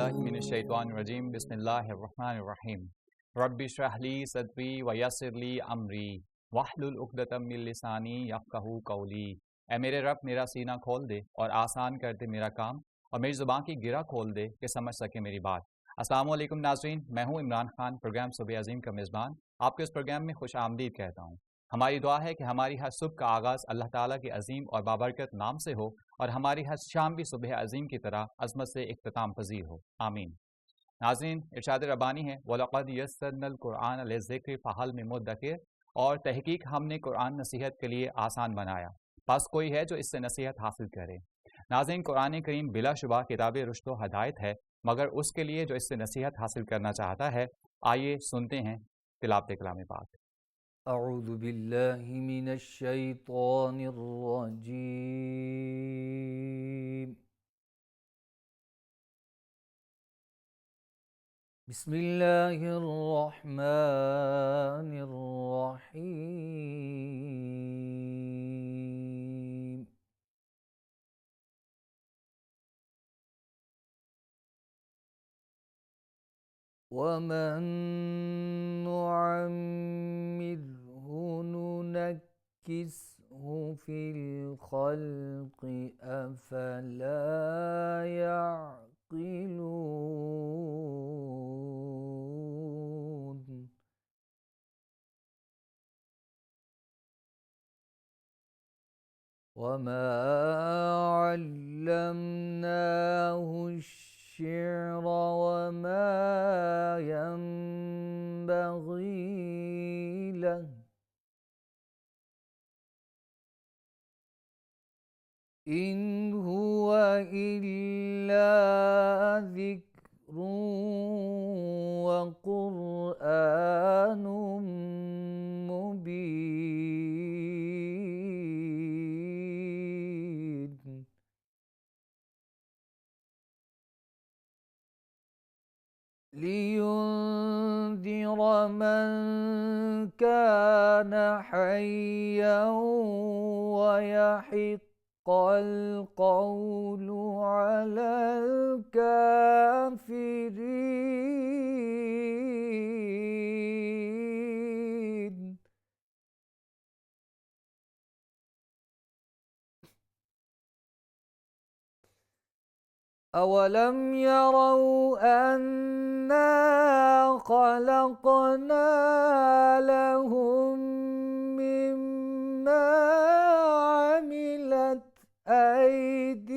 باللہ من الشیطان الرجیم بسم اللہ الرحمن الرحیم رب اشرح لی صدری ویسر لی امری واحلل عقدۃ من لسانی یفقہوا قولی۔ اے میرے رب میرا سینہ کھول دے اور آسان کر دے میرا کام، اور میری زبان کی گرہ کھول دے کہ سمجھ سکے میری بات۔ السلام علیکم ناظرین، میں ہوں عمران خان، پروگرام صبح عظیم کا میزبان۔ آپ کے اس پروگرام میں خوش آمدید کہتا ہوں۔ ہماری دعا ہے کہ ہماری ہر صبح کا آغاز اللہ تعالیٰ کے عظیم اور بابرکت نام سے ہو، اور ہماری ہر شام بھی صبح عظیم کی طرح عظمت سے اختتام پذیر ہو، آمین۔ ناظرین، ارشاد ربانی ہے وَلَقَدْ يَسَّرْنَا الْقُرْآنَ لِلذِّكْرِ فَهَلْ مِن مُدَّكِرٍ، اور تحقیق ہم نے قرآن نصیحت کے لیے آسان بنایا، بس کوئی ہے جو اس سے نصیحت حاصل کرے۔ ناظرین، قرآن کریم بلا شبہ کتاب رشد و ہدایت ہے، مگر اس کے لیے جو اس سے نصیحت حاصل کرنا چاہتا ہے، آئیے سنتے ہیں تلاوت کلام پاک۔ اعوذ باللہ من الشیطان الرجیم، بسم اللہ الرحمن الرحیم۔ وَمَن نُّعَمِّرْهُ نُنَكِّسْهُ فِي الْخَلْقِ أَفَلَا يَعْقِلُونَ۔ وَمَا عَلَّمْنَاهُ الشِّعْرَ وَمَا يَنبَغِي لَهُ، إِنْ هُوَ إِلَّا ذِكْرٌ وَقُرْآنٌ مُبِينٌ، لِيُنذِرَ مَن كَانَ حَيًّا وَيَحِقَّ الْقَوْلُ عَلَى الْكَافِرِينَ۔ أَوَلَمْ يَرَوْا أَنَّا خَلَقْنَا لَهُم مِّمَّا عَمِلَتْ أَيْدِينَا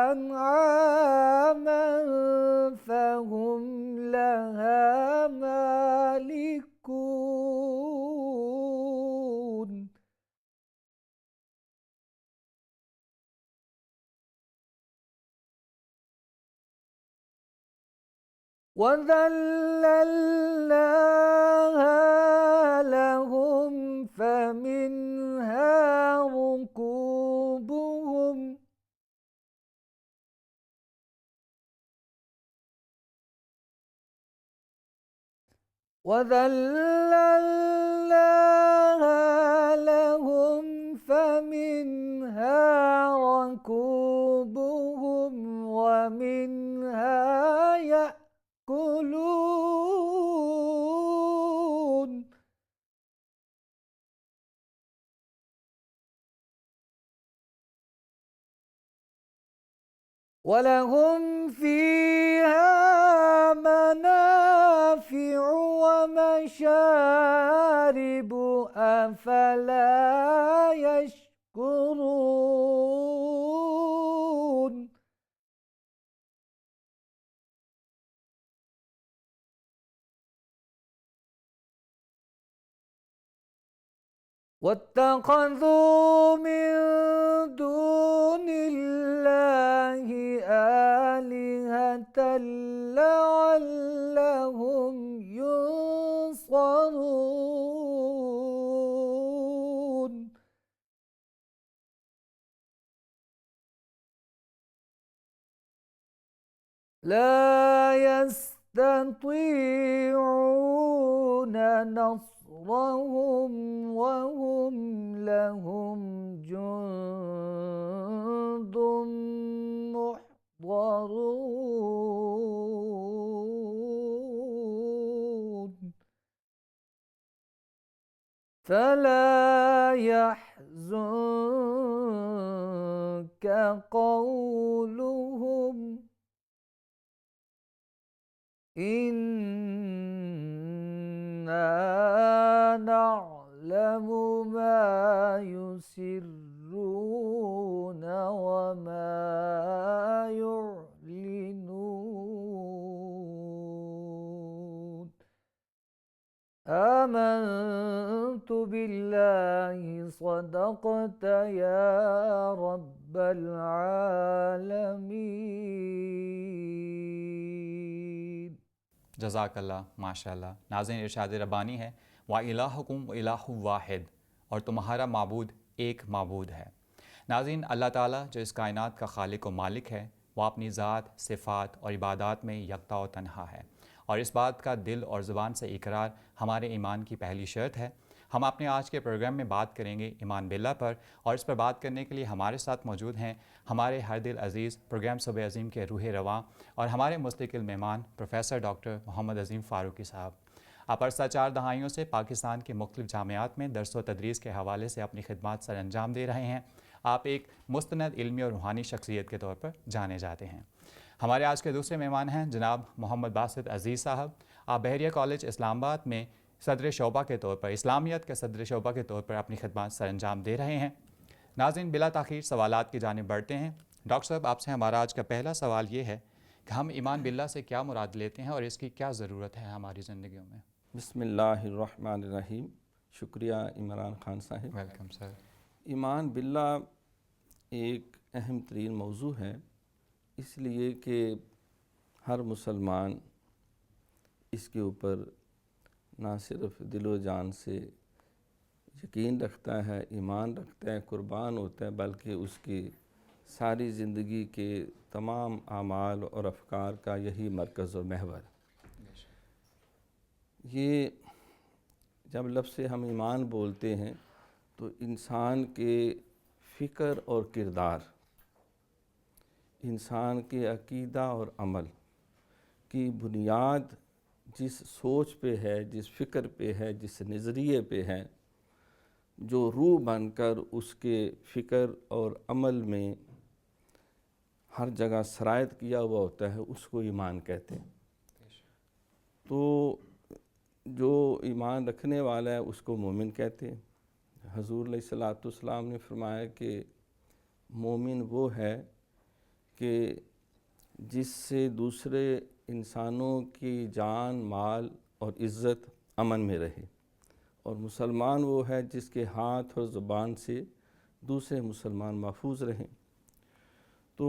أَنْعَامًا فَهُمْ لَهَا مَالِكُونَ، وَذَلَّلْنَاهَا لَهُمْ فَمِنْهَا رُكُوبُهُمْ وَمِنْهَا يَأْكُلُونَ، وَلَهُمْ فِيهَا مَنَافِعُ وَمَشَارِبُ أَفَلَا يَشْكُرُونَ۔ وَاتَّخَذُوا مِن دُونِ اللَّهِ آلِهَةً لَعَلَّهُمْ يُنصَرُونَ۔ لا يستطيعون نصرهم وهم لهم جند محضرون فلا يحزنك قولهم إنا نعلم ما يسرون وما يعلنون آمنت بالله صدقت يا رب العالمين. جزاک اللہ، ماشاء اللہ. ناظرین، ارشاد ربانی ہے وَإِلَٰهُكُمْ وَإِلَٰهٌ وَاحِدٌ، اور تمہارا معبود ایک معبود ہے. ناظرین، اللہ تعالیٰ جو اس کائنات کا خالق و مالک ہے، وہ اپنی ذات، صفات اور عبادات میں یکتا و تنہا ہے، اور اس بات کا دل اور زبان سے اقرار ہمارے ایمان کی پہلی شرط ہے. ہم اپنے آج کے پروگرام میں بات کریں گے ایمان باللہ پر، اور اس پر بات کرنے کے لیے ہمارے ساتھ موجود ہیں ہمارے ہر دل عزیز پروگرام صبح عظیم کے روح رواں اور ہمارے مستقل مہمان پروفیسر ڈاکٹر محمد عظیم فاروقی صاحب. آپ عرصہ 4 دہائیوں سے پاکستان کے مختلف جامعات میں درس و تدریس کے حوالے سے اپنی خدمات سر انجام دے رہے ہیں. آپ ایک مستند علمی اور روحانی شخصیت کے طور پر جانے جاتے ہیں. ہمارے آج کے دوسرے مہمان ہیں جناب محمد باسط عزیز صاحب. آپ بحریہ کالج اسلام آباد میں صدر شعبہ کے طور پر، اسلامیت کے صدر شعبہ کے طور پر اپنی خدمات سر انجام دے رہے ہیں. ناظرین، بلا تاخیر سوالات کی جانب بڑھتے ہیں. ڈاکٹر صاحب، آپ سے ہمارا آج کا پہلا سوال یہ ہے کہ ہم ایمان باللہ سے کیا مراد لیتے ہیں اور اس کی کیا ضرورت ہے ہماری زندگیوں میں؟ بسم اللہ الرحمن الرحیم. شکریہ عمران خان صاحب. Welcome sir. ایمان باللہ ایک اہم ترین موضوع ہے، اس لیے کہ ہر مسلمان اس کے اوپر نہ صرف دل و جان سے یقین رکھتا ہے، ایمان رکھتا ہے، قربان ہوتا ہے، بلکہ اس کی ساری زندگی کے تمام اعمال اور افکار کا یہی مرکز و محور. یہ جب لفظ ہم ایمان بولتے ہیں تو انسان کے فکر اور کردار، انسان کے عقیدہ اور عمل کی بنیاد جس سوچ پہ ہے، جس فکر پہ ہے، جس نظریے پہ ہے، جو روح بن کر اس کے فکر اور عمل میں ہر جگہ سرایت کیا ہوا ہوتا ہے، اس کو ایمان کہتے ہیں. تو جو ایمان رکھنے والا ہے اس کو مومن کہتے ہیں. حضور علیہ الصلوۃ والسلام نے فرمایا کہ مومن وہ ہے کہ جس سے دوسرے انسانوں کی جان، مال اور عزت امن میں رہے، اور مسلمان وہ ہے جس کے ہاتھ اور زبان سے دوسرے مسلمان محفوظ رہیں. تو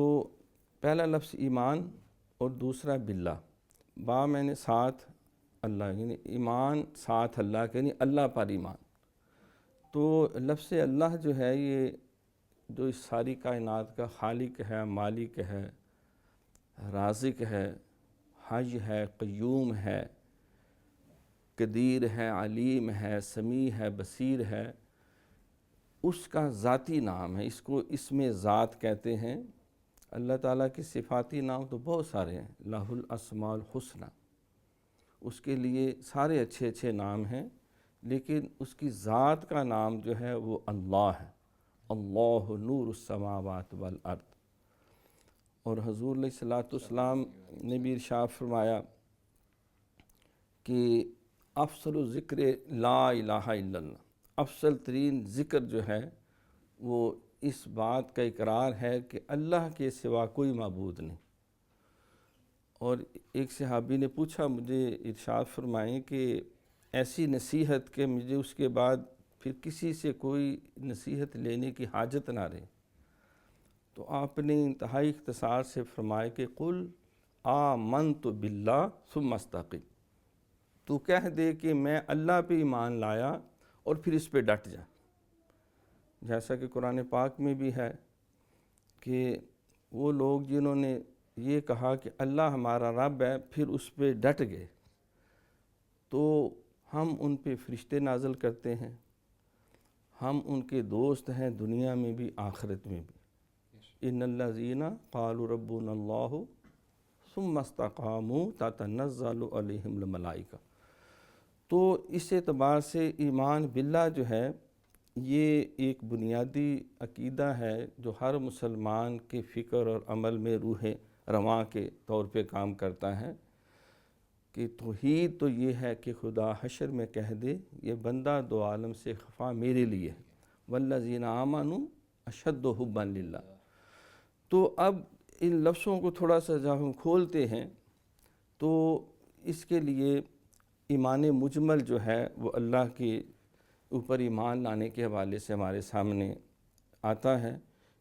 پہلا لفظ ایمان اور دوسرا باللہ، با میں نے ساتھ اللہ، یعنی ایمان ساتھ اللہ کا، یعنی اللہ پر ایمان. تو لفظ اللہ جو ہے یہ جو اس ساری کائنات کا خالق ہے، مالک ہے، رازق ہے، حی ہے، قیوم ہے، قدیر ہے، علیم ہے، سمیع ہے، بصیر ہے، اس کا ذاتی نام ہے. اس کو اسم ذات کہتے ہیں. اللہ تعالیٰ کے صفاتی نام تو بہت سارے ہیں، لہ الاسماء الحسنی، اس کے لیے سارے اچھے اچھے نام ہیں، لیکن اس کی ذات کا نام جو ہے وہ اللہ ہے. اللہ نور السماوات والارض. اور حضور علیہ الصلوۃ والسلام نے بھی ارشاد فرمایا کہ افضل ذکر لا الہ الا اللہ، افضل ترین ذکر جو ہے وہ اس بات کا اقرار ہے کہ اللہ کے سوا کوئی معبود نہیں. اور ایک صحابی نے پوچھا، مجھے ارشاد فرمائیں کہ ایسی نصیحت کہ مجھے اس کے بعد پھر کسی سے کوئی نصیحت لینے کی حاجت نہ رہے. تو آپ نے انتہائی اختصار سے فرمایا کہ قل آمنت باللہ ثم استقم، تو کہہ دے کہ میں اللہ پہ ایمان لایا اور پھر اس پہ ڈٹ جا. جیسا کہ قرآن پاک میں بھی ہے کہ وہ لوگ جنہوں نے یہ کہا کہ اللہ ہمارا رب ہے، پھر اس پہ ڈٹ گئے، تو ہم ان پہ فرشتے نازل کرتے ہیں، ہم ان کے دوست ہیں دنیا میں بھی آخرت میں بھی۔ ان الذین قالوا ربنا اللہ ثم استقاموا تتنزل علیہم الملائکہ۔ تو اس اعتبار سے ایمان باللہ جو ہے یہ ایک بنیادی عقیدہ ہے جو ہر مسلمان کے فکر اور عمل میں روح رواں کے طور پہ کام کرتا ہے کہ توحید تو یہ ہے کہ خدا حشر میں کہہ دے یہ بندہ دو عالم سے خفا میرے لیے ہے، والذین آمنوا اشد حبا للہ۔ تو اب ان لفظوں کو تھوڑا سا جب ہم کھولتے ہیں تو اس کے لیے ایمان مجمل جو ہے وہ اللہ کے اوپر ایمان لانے کے حوالے سے ہمارے سامنے آتا ہے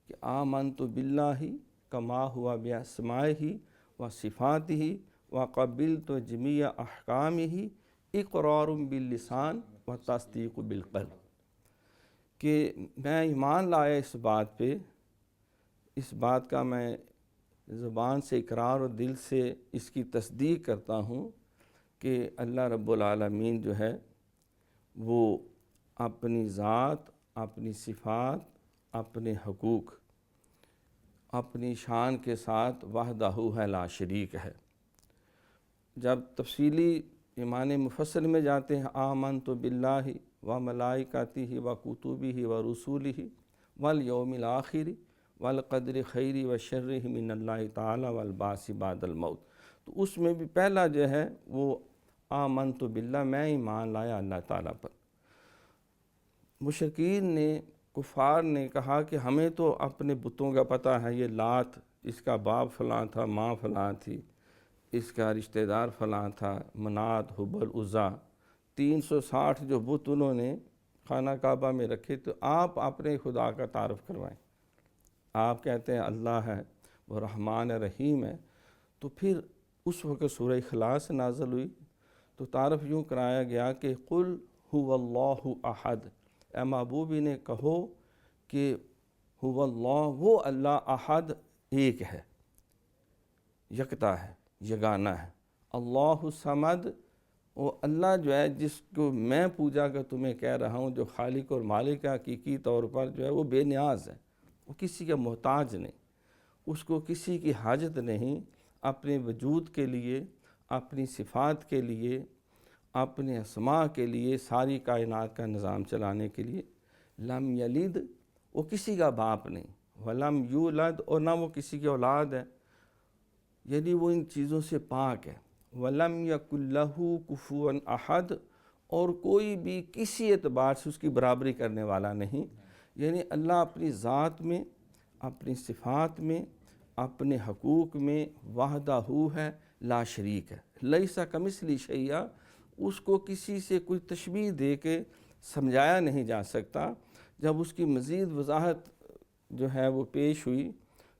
کہ آمنت باللہ کما ہوا باسمائہ و صفاتہ و قبلت جمیع احکامہ اقرار باللسان و تصدیق بالقلب، کہ میں ایمان لایا اس بات پہ، اس بات کا میں زبان سے اقرار اور دل سے اس کی تصدیق کرتا ہوں کہ اللہ رب العالمین جو ہے وہ اپنی ذات، اپنی صفات، اپنے حقوق، اپنی شان کے ساتھ وحدہ ہے لا شریک ہے۔ جب تفصیلی ایمان مفصل میں جاتے ہیں آمنت باللہ و ملائکتہ و کتبہ و رسولہ والیوم الآخر والقدر خیر و شرہ من اللہ تعالی والبعث بعد الموت، تو اس میں بھی پہلا جو ہے وہ آمنت باللہ، میں ایمان لایا اللہ تعالیٰ پر۔ مشرکین نے، کفار نے کہا کہ ہمیں تو اپنے بتوں کا پتہ ہے، یہ لات اس کا باپ فلاں تھا، ماں فلاں تھی، اس کا رشتہ دار فلاں تھا، منات، حبل، عزا، 360 جو بت انہوں نے خانہ کعبہ میں رکھے، تو آپ اپنے خدا کا تعارف کروائیں۔ آپ کہتے ہیں اللہ ہے، وہ رحمان رحیم ہے، تو پھر اس وقت سورہ اخلاص نازل ہوئی تو تعارف یوں کرایا گیا کہ قل هو اللہ احد، اے محبوب انہیں کہو کہ هو اللہ، وہ اللہ احد ایک ہے، یکتا ہے، یگانہ ہے۔ اللہ الصمد، وہ اللہ جو ہے جس کو میں پوجا کا تمہیں کہہ رہا ہوں، جو خالق اور مالک حقیقی طور پر جو ہے وہ بے نیاز ہے، وہ کسی کا محتاج نہیں، اس کو کسی کی حاجت نہیں، اپنے وجود کے لیے، اپنی صفات کے لیے، اپنے اسماء کے لیے، ساری کائنات کا نظام چلانے کے لیے۔ لم یلد، وہ کسی کا باپ نہیں، ولم یولد، اور نہ وہ کسی کی اولاد ہے، یعنی وہ ان چیزوں سے پاک ہے۔ ولم یکن لہ کفوا احد، اور کوئی بھی کسی اعتبار سے اس کی برابری کرنے والا نہیں، یعنی اللہ اپنی ذات میں، اپنی صفات میں، اپنے حقوق میں وحدہ ہے، لا شریک ہے۔ لیس کمثلہ شیء، اس کو کسی سے کوئی تشبیہ دے کے سمجھایا نہیں جا سکتا۔ جب اس کی مزید وضاحت جو ہے وہ پیش ہوئی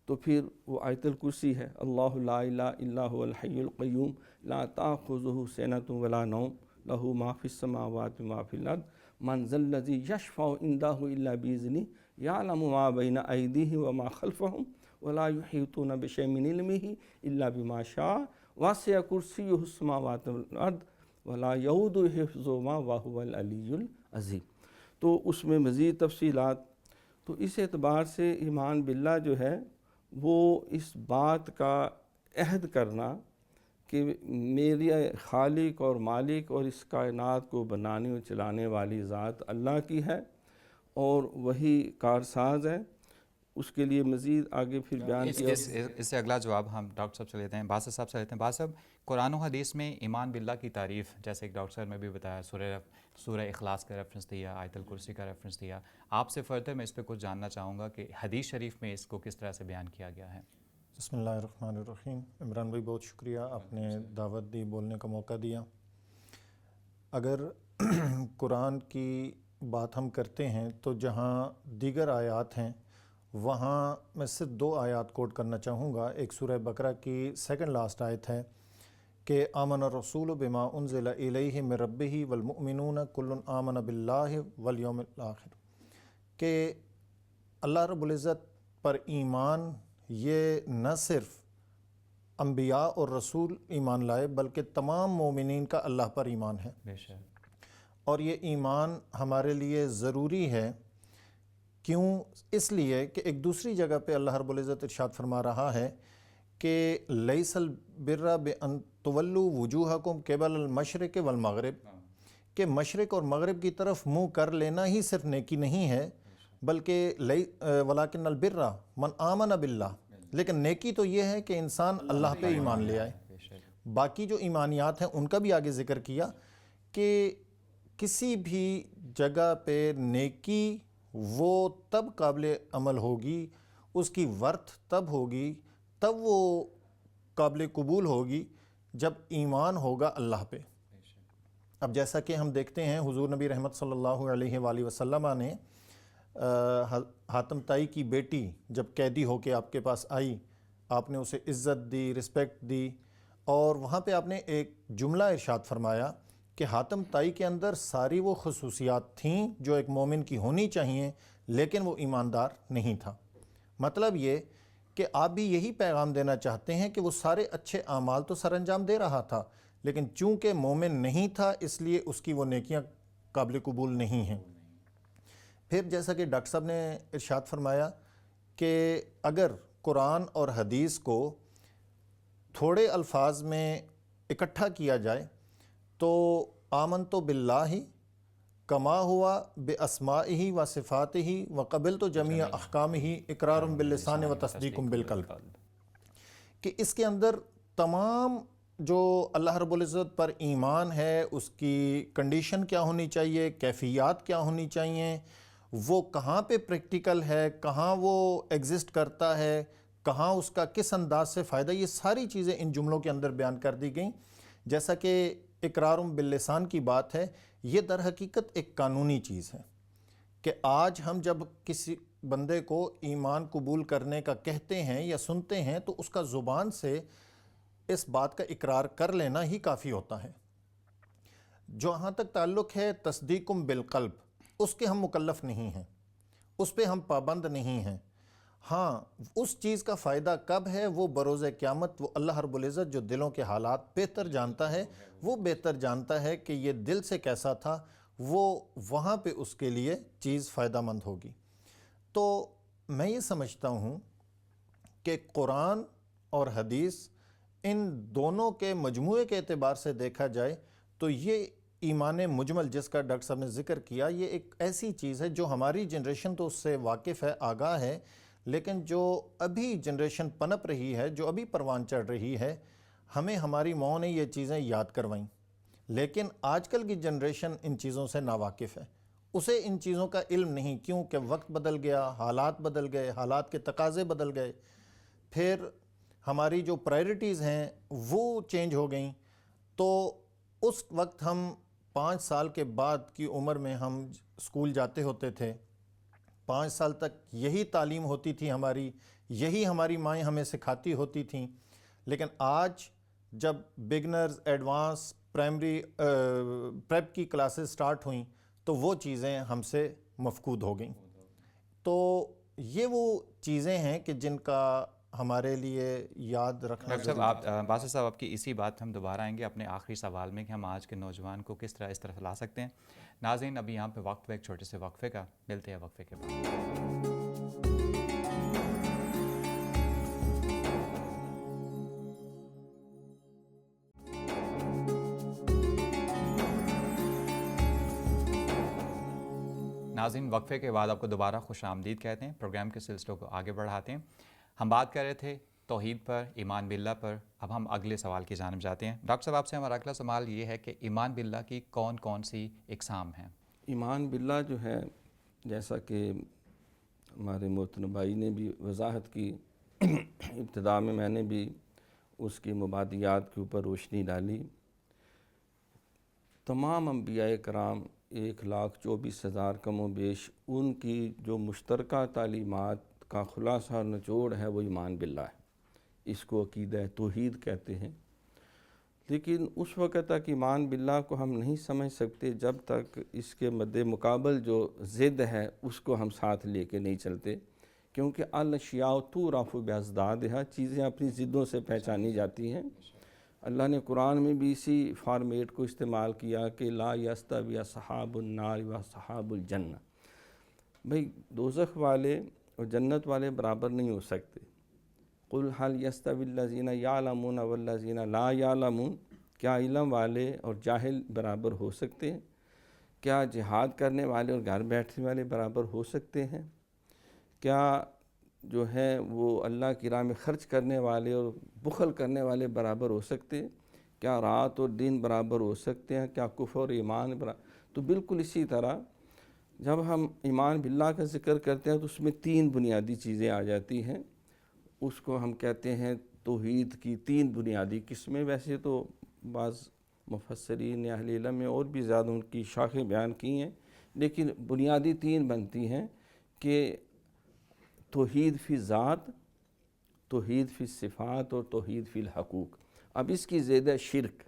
تو پھر وہ آیت الکرسی ہے، اللہ لا الہ الا هو الحی القیوم لا تأخذہ سنۃ ولا نوم لہ ما فی السماوات وما فی الارض من ذا الذی یشفع عندہ الا بإذنہ یعلم ما بین ایدیہم وما خلفہم ولا یحیطون بشیء من علمہ الا بما شاء وسع کرسیہ السماوات والارض ولا یؤودہ حفظہما وہو العلی العظیم۔ تو اس میں مزید تفصیلات، تو اس اعتبار سے ایمان باللہ جو ہے وہ اس بات کا عہد کرنا کہ میری خالق اور مالک اور اس کائنات کو بنانے اور چلانے والی ذات اللہ کی ہے اور وہی کارساز ہے، اس کے لیے مزید آگے پھر بیان کیا۔ اس سے اگلا جواب ہم ڈاکٹر صاحب سے لیتے ہیں، باسط صاحب سے لیتے ہیں۔ باسط صاحب، قرآن و حدیث میں ایمان باللہ کی تعریف، جیسے کہ ڈاکٹر صاحب نے بھی بتایا، سورہ اخلاص کا ریفرنس دیا، آیت الکرسی کا ریفرنس دیا، آپ سے فردر میں اس پہ کچھ جاننا چاہوں گا کہ حدیث شریف میں اس کو کس طرح سے بیان کیا گیا ہے۔ بسم اللہ الرحمن الرحیم۔ عمران بھائی بہت شکریہ، آپ نے دعوت دی، بولنے کا موقع دیا۔ اگر قرآن کی بات ہم کرتے ہیں تو جہاں دیگر آیات ہیں وہاں میں صرف 2 آیات کوٹ کرنا چاہوں گا۔ ایک سورہ بقرہ کی سیکنڈ لاسٹ آیت ہے کہ آمن الرسول بما انزل الیہ من ربہ والمؤمنون کل آمن باللہ والیوم الآخر، کہ اللہ رب العزت پر ایمان یہ نہ صرف انبیاء اور رسول ایمان لائے بلکہ تمام مومنین کا اللہ پر ایمان ہے، بے شک، اور یہ ایمان ہمارے لیے ضروری ہے۔ کیوں؟ اس لیے کہ ایک دوسری جگہ پہ اللہ رب العزت ارشاد فرما رہا ہے کہ لیس البر بان تولوا وجوہکم قبل المشرق والمغرب، کہ مشرق اور مغرب کی طرف منہ کر لینا ہی صرف نیکی نہیں ہے، بلکہ ولیکن البر من آمن باللہ، لیکن نیکی تو یہ ہے کہ انسان اللہ پہ ایمان لے آئے۔ باقی جو ایمانیات ہیں ان کا بھی آگے ذکر کیا کہ کسی بھی جگہ پہ نیکی وہ تب قابل عمل ہوگی، اس کی ورتھ تب ہوگی، تب وہ قابل قبول ہوگی جب ایمان ہوگا اللہ پہ۔ اب جیسا کہ ہم دیکھتے ہیں حضور نبی رحمت صلی اللہ علیہ وآلہ وسلم نے حاتم طائی کی بیٹی جب قیدی ہو کے آپ کے پاس آئی، آپ نے اسے عزت دی، رسپیکٹ دی، اور وہاں پہ آپ نے ایک جملہ ارشاد فرمایا کہ حاتم طائی کے اندر ساری وہ خصوصیات تھیں جو ایک مومن کی ہونی چاہیے، لیکن وہ ایماندار نہیں تھا۔ مطلب یہ کہ آپ بھی یہی پیغام دینا چاہتے ہیں کہ وہ سارے اچھے اعمال تو سر انجام دے رہا تھا، لیکن چونکہ مومن نہیں تھا اس لیے اس کی وہ نیکیاں قابل قبول نہیں ہیں۔ پھر جیسا کہ ڈاکٹر صاحب نے ارشاد فرمایا کہ اگر قرآن اور حدیث کو تھوڑے الفاظ میں اکٹھا کیا جائے تو آمنت باللہ کما ہوا باسمائہ و صفاتہ وقبلت جمیع احکامہ اقرار باللسان و تصدیق بالقلب، کہ اس کے اندر تمام جو اللہ رب العزت پر ایمان ہے اس کی کنڈیشن کیا ہونی چاہیے، کیفیات کیا ہونی چاہیے، وہ کہاں پہ پریکٹیکل ہے، کہاں وہ ایگزسٹ کرتا ہے، کہاں اس کا کس انداز سے فائدہ، یہ ساری چیزیں ان جملوں کے اندر بیان کر دی گئیں۔ جیسا کہ اقرار باللسان کی بات ہے، یہ در حقیقت ایک قانونی چیز ہے کہ آج ہم جب کسی بندے کو ایمان قبول کرنے کا کہتے ہیں یا سنتے ہیں تو اس کا زبان سے اس بات کا اقرار کر لینا ہی کافی ہوتا ہے۔ جہاں تک تعلق ہے تصدیق بالقلب، اس کے ہم مکلف نہیں ہیں، اس پہ ہم پابند نہیں ہیں۔ ہاں، اس چیز کا فائدہ کب ہے وہ بروز قیامت وہ اللہ رب العزت جو دلوں کے حالات بہتر جانتا ہے، وہ بہتر جانتا ہے کہ یہ دل سے کیسا تھا، وہ وہاں پہ اس کے لیے چیز فائدہ مند ہوگی۔ تو میں یہ سمجھتا ہوں کہ قرآن اور حدیث ان دونوں کے مجموعے کے اعتبار سے دیکھا جائے تو یہ ایمان مجمل جس کا ڈاکٹر صاحب نے ذکر کیا، یہ ایک ایسی چیز ہے جو ہماری جنریشن تو اس سے واقف ہے، آگاہ ہے، لیکن جو ابھی جنریشن پنپ رہی ہے، جو ابھی پروان چڑھ رہی ہے، ہمیں ہماری ماں نے یہ چیزیں یاد کروائیں، لیکن آج کل کی جنریشن ان چیزوں سے ناواقف ہے، اسے ان چیزوں کا علم نہیں، کیونکہ وقت بدل گیا، حالات بدل گئے، حالات کے تقاضے بدل گئے، پھر ہماری جو پرائرٹیز ہیں وہ چینج ہو گئیں۔ تو اس وقت ہم 5 سال کے بعد کی عمر میں ہم اسکول جاتے ہوتے تھے، 5 سال تک یہی تعلیم ہوتی تھی ہماری، یہی ہماری مائیں ہمیں سکھاتی ہوتی تھیں، لیکن آج جب بگنرز، ایڈوانس، پرائمری، پریپ کی کلاسز سٹارٹ ہوئیں تو وہ چیزیں ہم سے مفقود ہو گئیں۔ تو یہ وہ چیزیں ہیں کہ جن کا ہمارے لیے یاد رکھنا ڈاکٹر صاحب، آپ باسط صاحب آپ کی اسی بات ہم دوبارہ آئیں گے اپنے آخری سوال میں کہ ہم آج کے نوجوان کو کس طرح اس طرح لا سکتے ہیں۔ ناظرین، ابھی یہاں پہ وقت ایک چھوٹے سے وقفے کا، ملتے ہیں وقفے کے بعد۔ ناظرین، وقفے کے بعد آپ کو دوبارہ خوش آمدید کہتے ہیں، پروگرام کے سلسلوں کو آگے بڑھاتے ہیں۔ ہم بات کر رہے تھے توحید پر، ایمان باللہ پر، اب ہم اگلے سوال کی جانب جاتے ہیں۔ ڈاکٹر صاحب، آپ سے ہمارا اگلا سوال یہ ہے کہ ایمان باللہ کی کون کون سی اقسام ہیں؟ ایمان باللہ جو ہے، جیسا کہ ہمارے محترم بھائی نے بھی وضاحت کی، ابتدا میں نے بھی اس کی مبادیات کے اوپر روشنی ڈالی۔ تمام انبیاء کرام 1,24,000 کم و بیش، ان کی جو مشترکہ تعلیمات کا خلاصہ اور نچوڑ ہے وہ ایمان باللہ ہے۔ اس کو عقیدہ توحید کہتے ہیں۔ لیکن اس وقت تک ایمان باللہ کو ہم نہیں سمجھ سکتے جب تک اس کے مد مقابل جو ضد ہے اس کو ہم ساتھ لے کے نہیں چلتے۔ کیونکہ الاشیاء تعرف بازدادها، چیزیں اپنی ضدوں سے پہچانی جاتی ہیں۔ اللہ نے قرآن میں بھی اسی فارمیٹ کو استعمال کیا کہ لا یستوی اصحاب النار و اصحاب الجنہ، بھئی دوزخ والے اور جنت والے برابر نہیں ہو سکتے۔ قل هل یستوی الذین یعلمون والذین لا یعلمون، کیا علم والے اور جاہل برابر ہو سکتے ہیں؟ کیا جہاد کرنے والے اور گھر بیٹھنے والے برابر ہو سکتے ہیں؟ کیا جو ہے وہ اللہ کی راہ میں خرچ کرنے والے اور بخل کرنے والے برابر ہو سکتے ہیں؟ کیا رات اور دن برابر ہو سکتے ہیں؟ کیا کفر اور ایمان برابر؟ تو بالکل اسی طرح جب ہم ایمان باللہ کا ذکر کرتے ہیں تو اس میں 3 بنیادی چیزیں آ جاتی ہیں، اس کو ہم کہتے ہیں توحید کی 3 بنیادی قسمیں۔ ویسے تو بعض مفسرین اہل علم میں اور بھی زیادہ ان کی شاخیں بیان کی ہیں، لیکن بنیادی 3 بنتی ہیں کہ توحید فی ذات، توحید فی صفات اور توحید فی الحقوق۔ اب اس کی زیادہ شرک،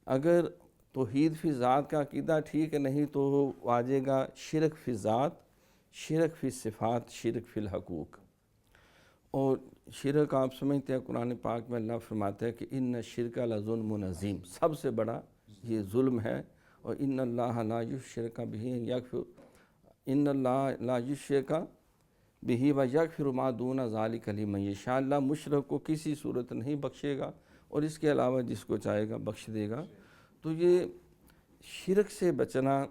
اگر توحید فی ذات کا عقیدہ ٹھیک نہیں تو آ جائے گا شرک فی ذات، شرک فی صفات، شرک فی الحقوق۔ اور شرک آپ سمجھتے ہیں قرآن پاک میں اللہ فرماتا ہے کہ ان الشرک لظلم عظیم، سب سے بڑا یہ ظلم ہے، اور ان اللہ لا یشرک بہ یغفر، ان اللہ لا یشرک بہ ویغفر ما دون ذلک لمن یشاء، اللہ مشرک کو کسی صورت نہیں بخشے گا اور اس کے علاوہ جس کو چاہے گا بخش دے گا۔ تو یہ شرک سے بچنا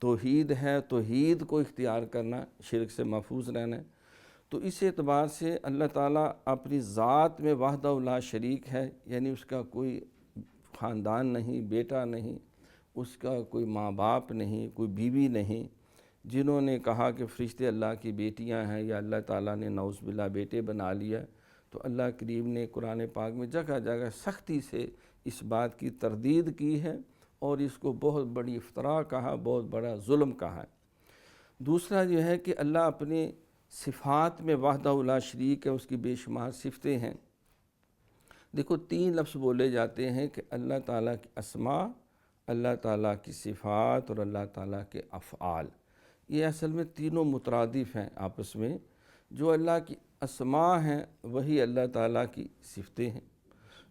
توحید ہے، توحید کو اختیار کرنا، شرک سے محفوظ رہنا ہے۔ تو اس اعتبار سے اللہ تعالیٰ اپنی ذات میں وحدہ لا شریک ہے، یعنی اس کا کوئی خاندان نہیں، بیٹا نہیں، اس کا کوئی ماں باپ نہیں، کوئی بیوی نہیں۔ جنہوں نے کہا کہ فرشتے اللہ کی بیٹیاں ہیں یا اللہ تعالیٰ نے نعوذ باللہ بیٹے بنا لیا، تو اللہ کریم نے قرآن پاک میں جگہ جگہ سختی سے اس بات کی تردید کی ہے اور اس کو بہت بڑی افتراء کہا، بہت بڑا ظلم کہا ہے۔ دوسرا یہ ہے کہ اللہ اپنے صفات میں وحدہ لا شریک ہے، اس کی بے شمار صفتیں ہیں۔ دیکھو 3 لفظ بولے جاتے ہیں کہ اللہ تعالیٰ کی اسماء، اللہ تعالیٰ کی صفات اور اللہ تعالیٰ کے افعال۔ یہ اصل میں تینوں مترادف ہیں آپس میں، جو اللہ کی اسماء ہیں وہی اللہ تعالیٰ کی صفتیں ہیں،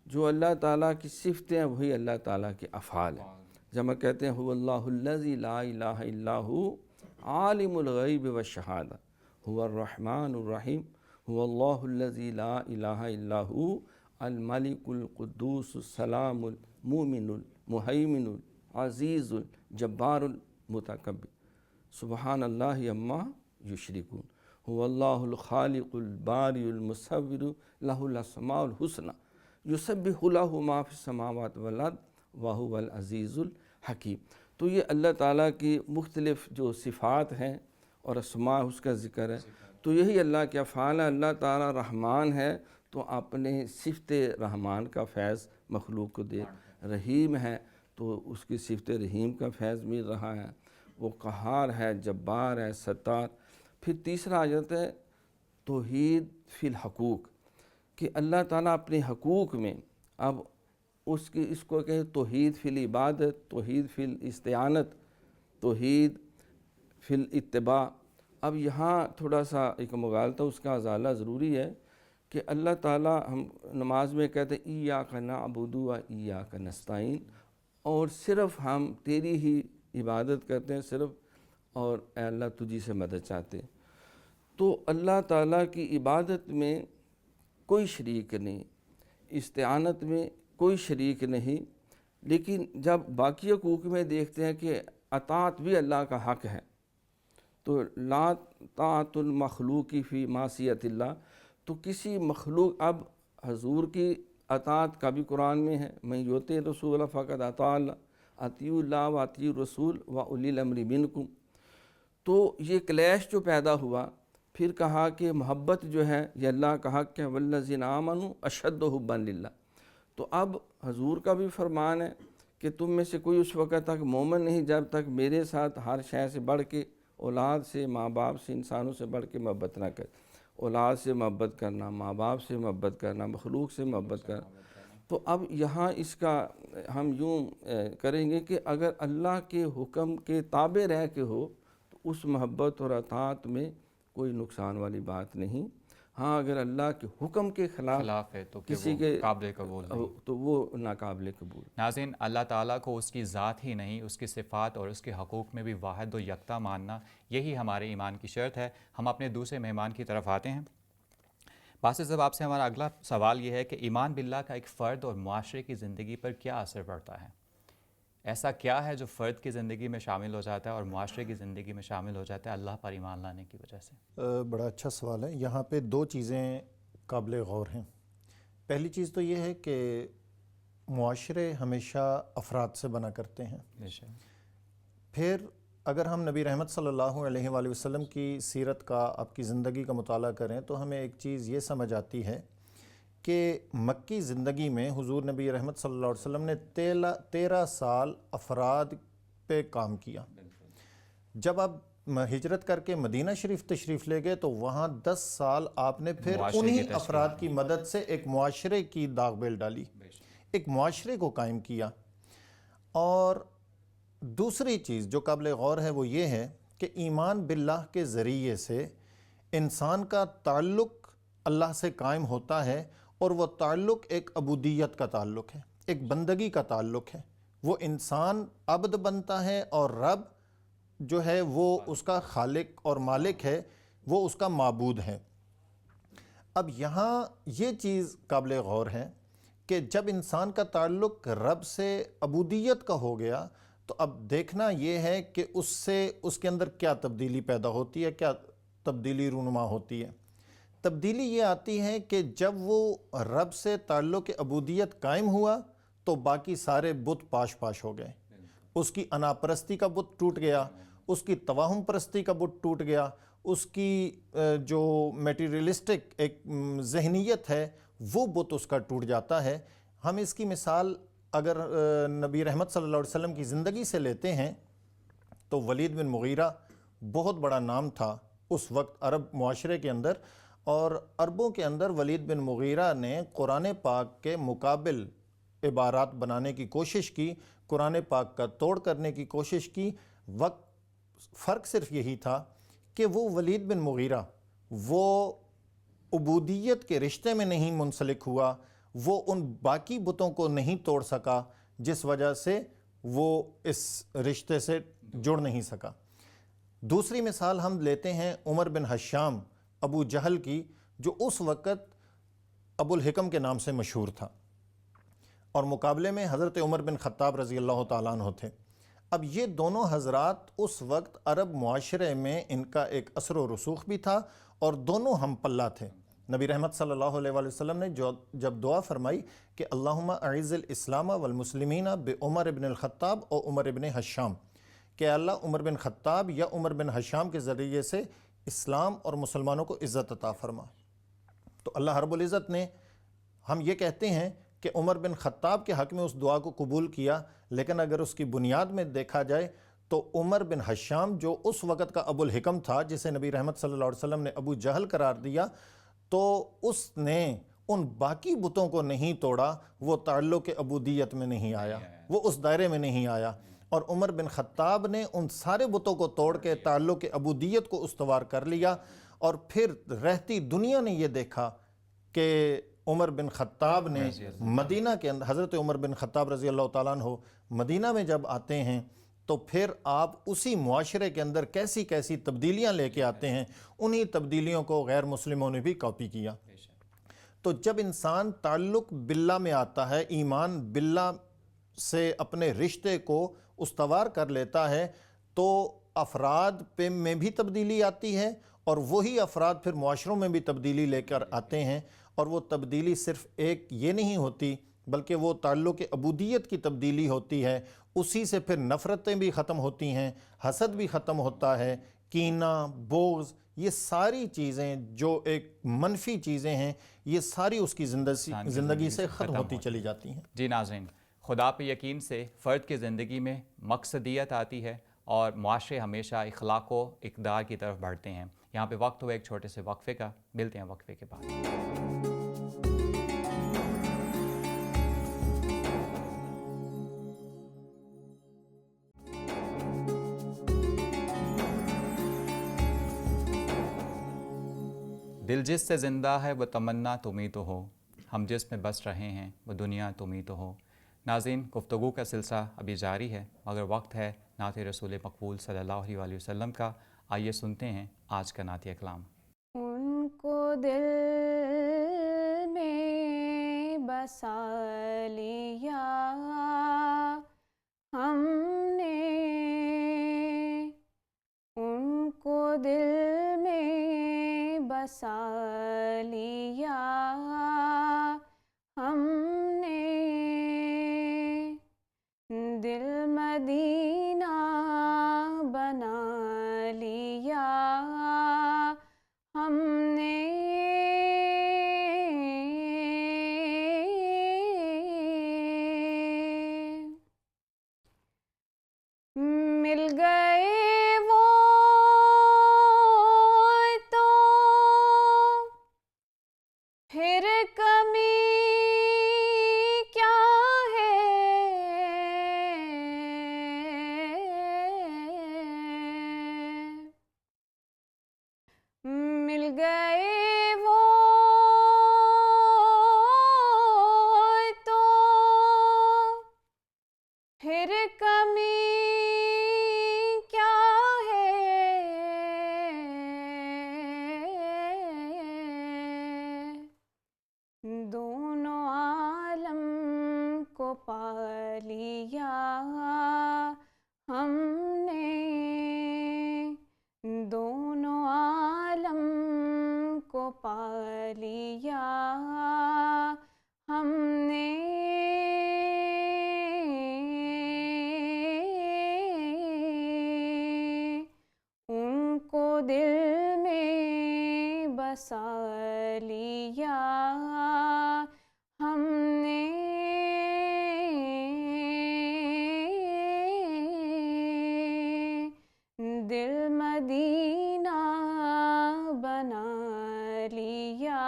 جو اللہ تعالیٰ کی صفتیں ہیں وہی اللہ تعالیٰ کے افعال ہیں۔ جب ہم کہتے ہیں هو اللہ الذی لا الہ الا هو عالم الغیب والشہادہ، هو الرحمن الرحیم، هو اللہ الذی لا الہ الا هو الملک القدوس السلام المؤمن المہیمن العزیز الجبار المتکبر، سبحان اللہ عما یشرکون، هو اللہ الخالق الباری المصور لہ الاسماء الحسنی یسبح لہ ما فی السماوات والارض وہو العزیز الحکیم۔ تو یہ اللہ تعالیٰ کی مختلف جو صفات ہیں اور اسماء اس کا ذکر ہے، تو یہی اللہ کے افعال ہے۔ اللہ تعالیٰ رحمان ہے تو اپنے صفت رحمان کا فیض مخلوق کو دے، رحیم ہے تو اس کی صفت رحیم کا فیض مل رہا ہے، وہ قہار ہے، جبار ہے، ستار۔ پھر تیسرا آ جاتا ہے توحید فی الحقوق، کہ اللہ تعالیٰ اپنے حقوق میں، اب اس کو کہے توحید فی العبادت، توحید فی الاستعانت، توحید فی الاتباع۔ اب یہاں تھوڑا سا ایک مغالطہ اس کا ازالہ ضروری ہے کہ اللہ تعالیٰ ہم نماز میں کہتے ہیں ایاک نعبد و ایاک نستعین، اور صرف ہم تیری ہی عبادت کرتے ہیں صرف، اور اے اللہ تجھی سے مدد چاہتے ہیں۔ تو اللہ تعالیٰ کی عبادت میں کوئی شریک نہیں، استعانت میں کوئی شریک نہیں، لیکن جب باقی حقوق میں دیکھتے ہیں کہ اطاعت بھی اللہ کا حق ہے، تو لا طاعت المخلوق فی معصیت اللہ، تو کسی مخلوق، اب حضور کی اطاعت کا بھی قرآن میں ہے، من یطع الرسول فقد اطاع اللہ، اطیعوا اللہ و اطیعوا الرسول و اولی الامر منکم۔ تو یہ کلیش جو پیدا ہوا، پھر کہا کہ محبت جو ہے یہ اللہ کا حق ہے، والذین آمنوا اشد حبا للہ۔ تو اب حضور کا بھی فرمان ہے کہ تم میں سے کوئی اس وقت تک مومن نہیں جب تک میرے ساتھ ہر شے سے بڑھ کے، اولاد سے، ماں باپ سے، انسانوں سے بڑھ کے محبت نہ کرے۔ اولاد سے محبت کرنا، ماں باپ سے محبت کرنا، مخلوق سے محبت کرنا۔ تو اب یہاں اس کا ہم یوں کریں گے کہ اگر اللہ کے حکم کے تابع رہ کے ہو تو اس محبت اور اطاعت میں کوئی نقصان والی بات نہیں. ہاں اگر اللہ کے حکم کے خلاف ہے تو کسی وہ کے قابل قبول نہیں. تو وہ ناقابل قبول. ناظرین، اللہ تعالیٰ کو اس کی ذات ہی نہیں، اس کی صفات اور اس کے حقوق میں بھی واحد و یکتا ماننا، یہی ہمارے ایمان کی شرط ہے. ہم اپنے دوسرے مہمان کی طرف آتے ہیں. باسط صاحب، آپ سے ہمارا اگلا سوال یہ ہے کہ ایمان باللہ کا ایک فرد اور معاشرے کی زندگی پر کیا اثر پڑتا ہے؟ ایسا کیا ہے جو فرد کی زندگی میں شامل ہو جاتا ہے اور معاشرے کی زندگی میں شامل ہو جاتا ہے اللہ پر ایمان لانے کی وجہ سے؟ بڑا اچھا سوال ہے. یہاں پہ دو چیزیں قابل غور ہیں. پہلی چیز تو یہ ہے کہ معاشرے ہمیشہ افراد سے بنا کرتے ہیں. پھر اگر ہم نبی رحمت صلی اللہ علیہ وآلہ وسلم کی سیرت کا، آپ کی زندگی کا مطالعہ کریں تو ہمیں ایک چیز یہ سمجھ آتی ہے کہ مکی زندگی میں حضور نبی رحمت صلی اللہ علیہ وسلم نے 13 سال افراد پہ کام کیا. جب آپ ہجرت کر کے مدینہ شریف تشریف لے گئے تو وہاں 10 سال آپ نے پھر انہی افراد کی مدد سے ایک معاشرے کی داغ بیل ڈالی، ایک معاشرے کو قائم کیا. اور دوسری چیز جو قابل غور ہے وہ یہ ہے کہ ایمان باللہ کے ذریعے سے انسان کا تعلق اللہ سے قائم ہوتا ہے، اور وہ تعلق ایک عبودیت کا تعلق ہے، ایک بندگی کا تعلق ہے. وہ انسان عبد بنتا ہے اور رب جو ہے وہ اس کا خالق اور مالک ہے، وہ اس کا معبود ہے. اب یہاں یہ چیز قابل غور ہے کہ جب انسان کا تعلق رب سے عبودیت کا ہو گیا تو اب دیکھنا یہ ہے کہ اس سے اس کے اندر کیا تبدیلی پیدا ہوتی ہے، کیا تبدیلی رونما ہوتی ہے. تبدیلی یہ آتی ہے کہ جب وہ رب سے تعلق عبودیت قائم ہوا تو باقی سارے بت پاش پاش ہو گئے. اس کی انا پرستی کا بت ٹوٹ گیا، اس کی توہم پرستی کا بت ٹوٹ گیا، اس کی جو میٹیریلسٹک ایک ذہنیت ہے وہ بت اس کا ٹوٹ جاتا ہے. ہم اس کی مثال اگر نبی رحمت صلی اللہ علیہ وسلم کی زندگی سے لیتے ہیں تو ولید بن مغیرہ بہت بڑا نام تھا اس وقت عرب معاشرے کے اندر، اور عربوں کے اندر ولید بن مغیرہ نے قرآن پاک کے مقابل عبارات بنانے کی کوشش کی، قرآن پاک کا توڑ کرنے کی کوشش کی. فرق صرف یہی تھا کہ وہ ولید بن مغیرہ وہ عبودیت کے رشتے میں نہیں منسلک ہوا، وہ ان باقی بتوں کو نہیں توڑ سکا جس وجہ سے وہ اس رشتے سے جڑ نہیں سکا. دوسری مثال ہم لیتے ہیں عمر بن حشام ابو جہل کی، جو اس وقت ابو الحکم کے نام سے مشہور تھا، اور مقابلے میں حضرت عمر بن خطاب رضی اللہ تعالیٰ عنہ تھے. اب یہ دونوں حضرات اس وقت عرب معاشرے میں ان کا ایک اثر و رسوخ بھی تھا اور دونوں ہم پلہ تھے. نبی رحمت صلی اللہ علیہ وآلہ وسلم نے جب دعا فرمائی کہ اللہم اعز الاسلام والمسلمین بعمر بن الخطاب اور عمر بن حشام، کہ اللہ عمر بن خطاب یا عمر بن حشام کے ذریعے سے اسلام اور مسلمانوں کو عزت عطا فرما. تو اللہ رب العزت نے، ہم یہ کہتے ہیں کہ عمر بن خطاب کے حق میں اس دعا کو قبول کیا، لیکن اگر اس کی بنیاد میں دیکھا جائے تو عمر بن حشام جو اس وقت کا ابو الحکم تھا، جسے نبی رحمت صلی اللہ علیہ وسلم نے ابو جہل قرار دیا، تو اس نے ان باقی بتوں کو نہیں توڑا، وہ تعلق عبودیت میں نہیں آیا، وہ اس دائرے میں نہیں آیا. اور عمر بن خطاب نے ان سارے بتوں کو توڑ کے تعلق عبودیت کو استوار کر لیا. اور پھر رہتی دنیا نے یہ دیکھا کہ عمر بن خطاب نے مدینہ کے اندر، حضرت عمر بن خطاب رضی اللہ تعالیٰ عنہ مدینہ میں جب آتے ہیں تو پھر آپ اسی معاشرے کے اندر کیسی کیسی تبدیلیاں لے کے آتے ہیں. انہی تبدیلیوں کو غیر مسلموں نے بھی کاپی کیا. تو جب انسان تعلق باللہ میں آتا ہے، ایمان باللہ سے اپنے رشتے کو استوار کر لیتا ہے، تو افراد پہ میں بھی تبدیلی آتی ہے، اور وہی افراد پھر معاشروں میں بھی تبدیلی لے کر آتے ہیں. اور وہ تبدیلی صرف ایک یہ نہیں ہوتی بلکہ وہ تعلق عبودیت کی تبدیلی ہوتی ہے. اسی سے پھر نفرتیں بھی ختم ہوتی ہیں، حسد بھی ختم ہوتا ہے، کینہ، بغض، یہ ساری چیزیں جو ایک منفی چیزیں ہیں، یہ ساری اس کی زندگی سے ختم ہوتی چلی جاتی ہیں. جی ناظرین، خدا پہ یقین سے فرد کی زندگی میں مقصدیت آتی ہے اور معاشرے ہمیشہ اخلاق و اقدار کی طرف بڑھتے ہیں. یہاں پہ وقت ہوا ایک چھوٹے سے وقفے کا، ملتے ہیں وقفے کے بعد. دل جس سے زندہ ہے وہ تمنا تم ہی تو ہو، ہم جس میں بس رہے ہیں وہ دنیا تم ہی تو ہو۔ ناظرین، گفتگو کا سلسلہ ابھی جاری ہے مگر وقت ہے نعت رسول مقبول صلی اللہ علیہ وسلم کا۔ آئیے سنتے ہیں آج کا نعتیہ کلام۔ ان کو دل میں بسا لیا ہم نے، ان کو دل میں بسا لیا ہم نے، دل مدینہ بنا لیا ہم نے، مل گئے وہ تو پھر کمی کیا ہے، مل گئے وہ تو پھر کمی کیا ہے، دونوں عالم کو پا لیا ہم نے، دونوں عالم کو پا لیا ہم نے، ان کو دل میں بسا لیا ہم نے، دل مدینہ بنا لیا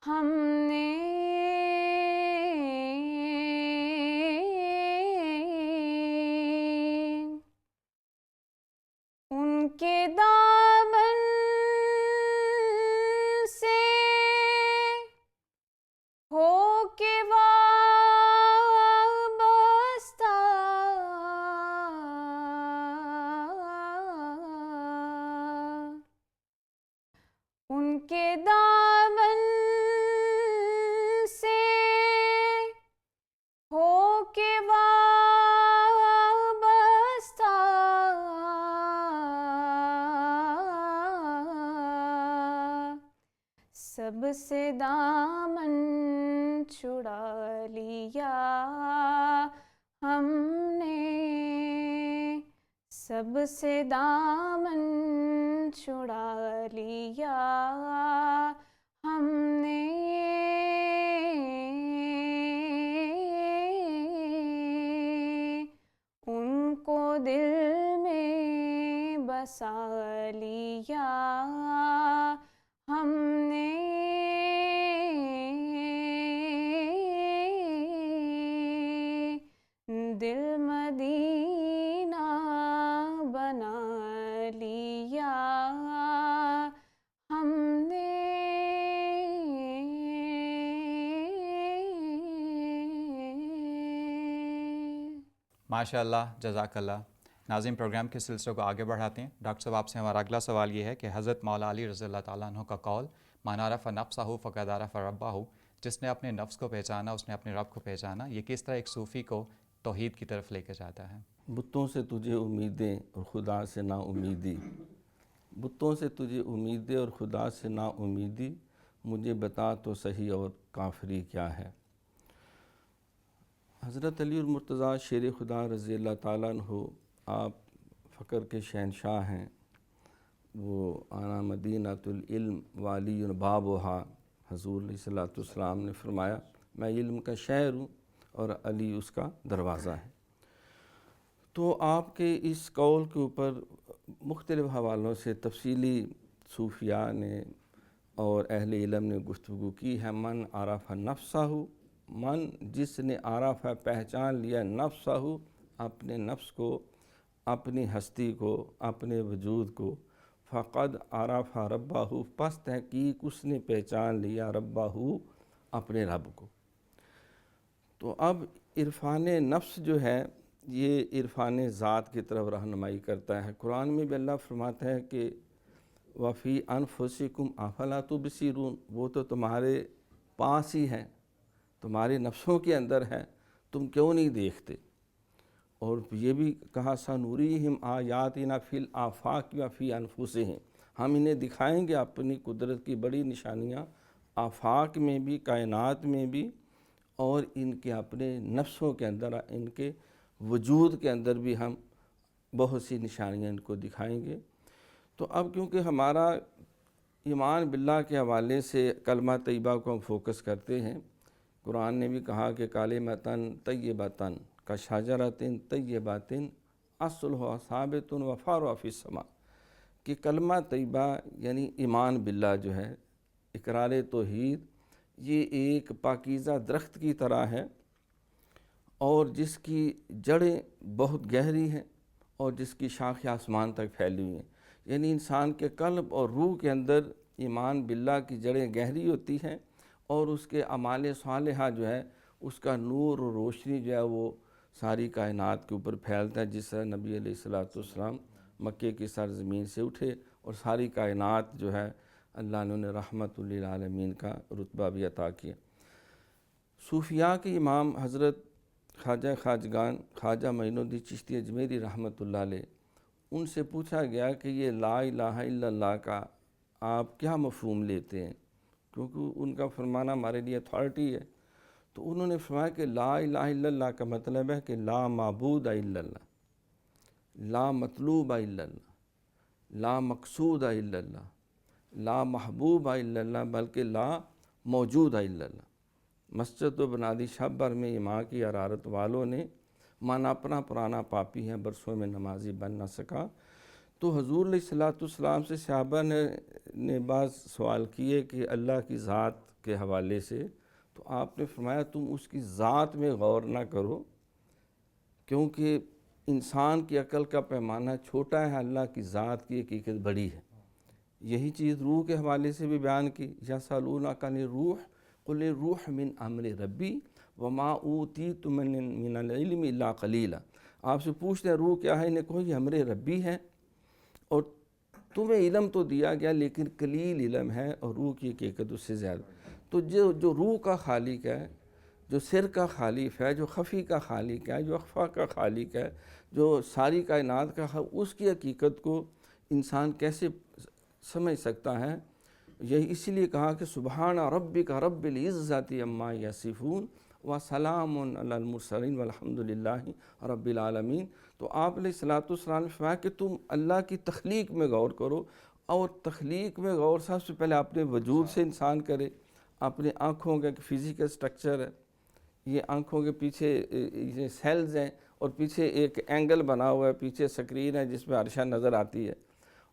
ہم نے، ان کے دامن سے ہو کے وابستہ، ان کے دامن سے ہو کے وابستہ، سب سے دامن چھڑا لیا ہم نے، سب سے دامن چھڑا لیا ہم نے، ان کو دل میں بسا لیا ہم نے، دل مدینہ بنا لیا ہم نے۔ ماشاء اللہ، جزاک اللہ۔ ناظرین، پروگرام کے سلسلے کو آگے بڑھاتے ہیں۔ ڈاکٹر صاحب، آپ سے ہمارا اگلا سوال یہ ہے کہ حضرت مولا علی رضی اللہ تعالیٰ عنہ کا قول من عرف نفسہ فقد عرف ربہ، جس نے اپنے نفس کو پہچانا اس نے اپنے رب کو پہچانا، یہ کس طرح ایک صوفی کو توحید کی طرف لے کے جاتا ہے؟ بتوں سے تجھے امیدیں اور خدا سے نا امیدی، بتوں سے تجھے امیدیں اور خدا سے نا امیدی، مجھے بتا تو صحیح اور کافری کیا ہے۔ حضرت علی المرتضیٰ شیر خدا رضی اللہ تعالیٰ عنہ، آپ فقر کے شہنشاہ ہیں۔ وہ آنا مدینۃ العلم والی بابھا، حضور علیہ الصلوۃ والسلام نے فرمایا میں علم کا شہر ہوں اور علی اس کا دروازہ ہے۔ تو آپ کے اس قول کے اوپر مختلف حوالوں سے تفصیلی صوفیاء نے اور اہل علم نے گفتگو کی ہے۔ من عرف نفسہ، من جس نے عرف پہچان لیا نفسہ، اپنے نفس کو، اپنی ہستی کو، اپنے وجود کو، فقد عرف ربہ، پس تحقیق اس نے پہچان لیا ربہ، اپنے رب کو۔ تو اب عرفان نفس جو ہے یہ عرفان ذات کی طرف رہنمائی کرتا ہے۔ قرآن میں بھی اللہ فرماتا ہے کہ وفی انفسکم افلا تبصرون، وہ تو تمہارے پاس ہی ہے، تمہارے نفسوں کے اندر ہے، تم کیوں نہیں دیکھتے؟ اور یہ بھی کہا سنوریہم آیاتنا فی الآفاق وفی انفسہم، ہم انہیں دکھائیں گے اپنی قدرت کی بڑی نشانیاں آفاق میں بھی، کائنات میں بھی، اور ان کے اپنے نفسوں کے اندر، ان کے وجود کے اندر بھی ہم بہت سی نشانیاں ان کو دکھائیں گے۔ تو اب کیونکہ ہمارا ایمان باللہ کے حوالے سے کلمہ طیبہ کو ہم فوکس کرتے ہیں، قرآن نے بھی کہا کہ کلمۃ طیبۃ کشجرۃ طیبۃ اصلھا ثابت وفرعها فی السماء، کہ کلمہ طیبہ یعنی ایمان باللہ جو ہے، اقرار توحید، یہ ایک پاکیزہ درخت کی طرح ہے، اور جس کی جڑیں بہت گہری ہیں اور جس کی شاخیں آسمان تک پھیلی ہوئی ہیں۔ یعنی انسان کے قلب اور روح کے اندر ایمان باللہ کی جڑیں گہری ہوتی ہیں، اور اس کے اعمال صالحہ جو ہے اس کا نور اور روشنی جو ہے وہ ساری کائنات کے اوپر پھیلتا ہے، جس طرح نبی علیہ السلام مکے کی سرزمین سے اٹھے اور ساری کائنات جو ہے اللہ نے انہیں رحمت للعالمین کا رتبہ بھی عطا کیا۔ صوفیاء کے امام حضرت خواجہ خواجگان خواجہ معین الدین چشتی اجمیری رحمۃ اللہ علیہ، ان سے پوچھا گیا کہ یہ لا الہ الا اللہ کا آپ کیا مفہوم لیتے ہیں، کیونکہ ان کا فرمانا ہمارے لیے اتھارٹی ہے۔ تو انہوں نے فرمایا کہ لا الہ الا اللہ کا مطلب ہے کہ لا معبود الا اللہ، لا مطلوب الا اللہ، لا مقصود الا اللہ، لا محبوب الا اللہ، بلکہ لا موجود الا اللہ۔ مسجد و بنادی شب بھر میں ماں کی حرارت والوں نے من اپنا پرانا پاپی ہے، برسوں میں نمازی بن نہ سکا۔ تو حضور علیہ السلام سے صحابہ نے بعض سوال کیے کہ اللہ کی ذات کے حوالے سے، تو آپ نے فرمایا تم اس کی ذات میں غور نہ کرو، کیونکہ انسان کی عقل کا پیمانہ چھوٹا ہے، اللہ کی ذات کی حقیقت بڑی ہے۔ یہی چیز روح کے حوالے سے بھی بیان کی، یسألونک عن الروح قل الروح من امر ربی وما اوتیتم من العلم الا قلیلا۔ آپ سے پوچھتے ہیں روح کیا ہے، انہیں کہو یہ امر ربی ہے، اور تمہیں علم تو دیا گیا لیکن قلیل علم ہے، اور روح کی حقیقت اس سے زیادہ۔ تو جو روح کا خالق ہے، جو سر کا خالق ہے، جو خفی کا خالق ہے، جو اخفا کا خالق ہے، جو ساری کائنات کا خالق، اس کی حقیقت کو انسان کیسے سمجھ سکتا ہے؟ یہی اس لیے کہا کہ سبحان ربک رب العزت عما یصفون وسلام علی المرسلین والحمد للہ رب العالمین۔ تو آپ علیہ السلام نے فرمایا کہ تم اللہ کی تخلیق میں غور کرو، اور تخلیق میں غور سب سے پہلے اپنے وجود سے انسان کرے۔ اپنے آنکھوں کا ایک فزیکل سٹرکچر ہے، یہ آنکھوں کے پیچھے یہ سیلز ہیں، اور پیچھے ایک اینگل بنا ہوا ہے، پیچھے سکرین ہے جس میں عرشہ نظر آتی ہے،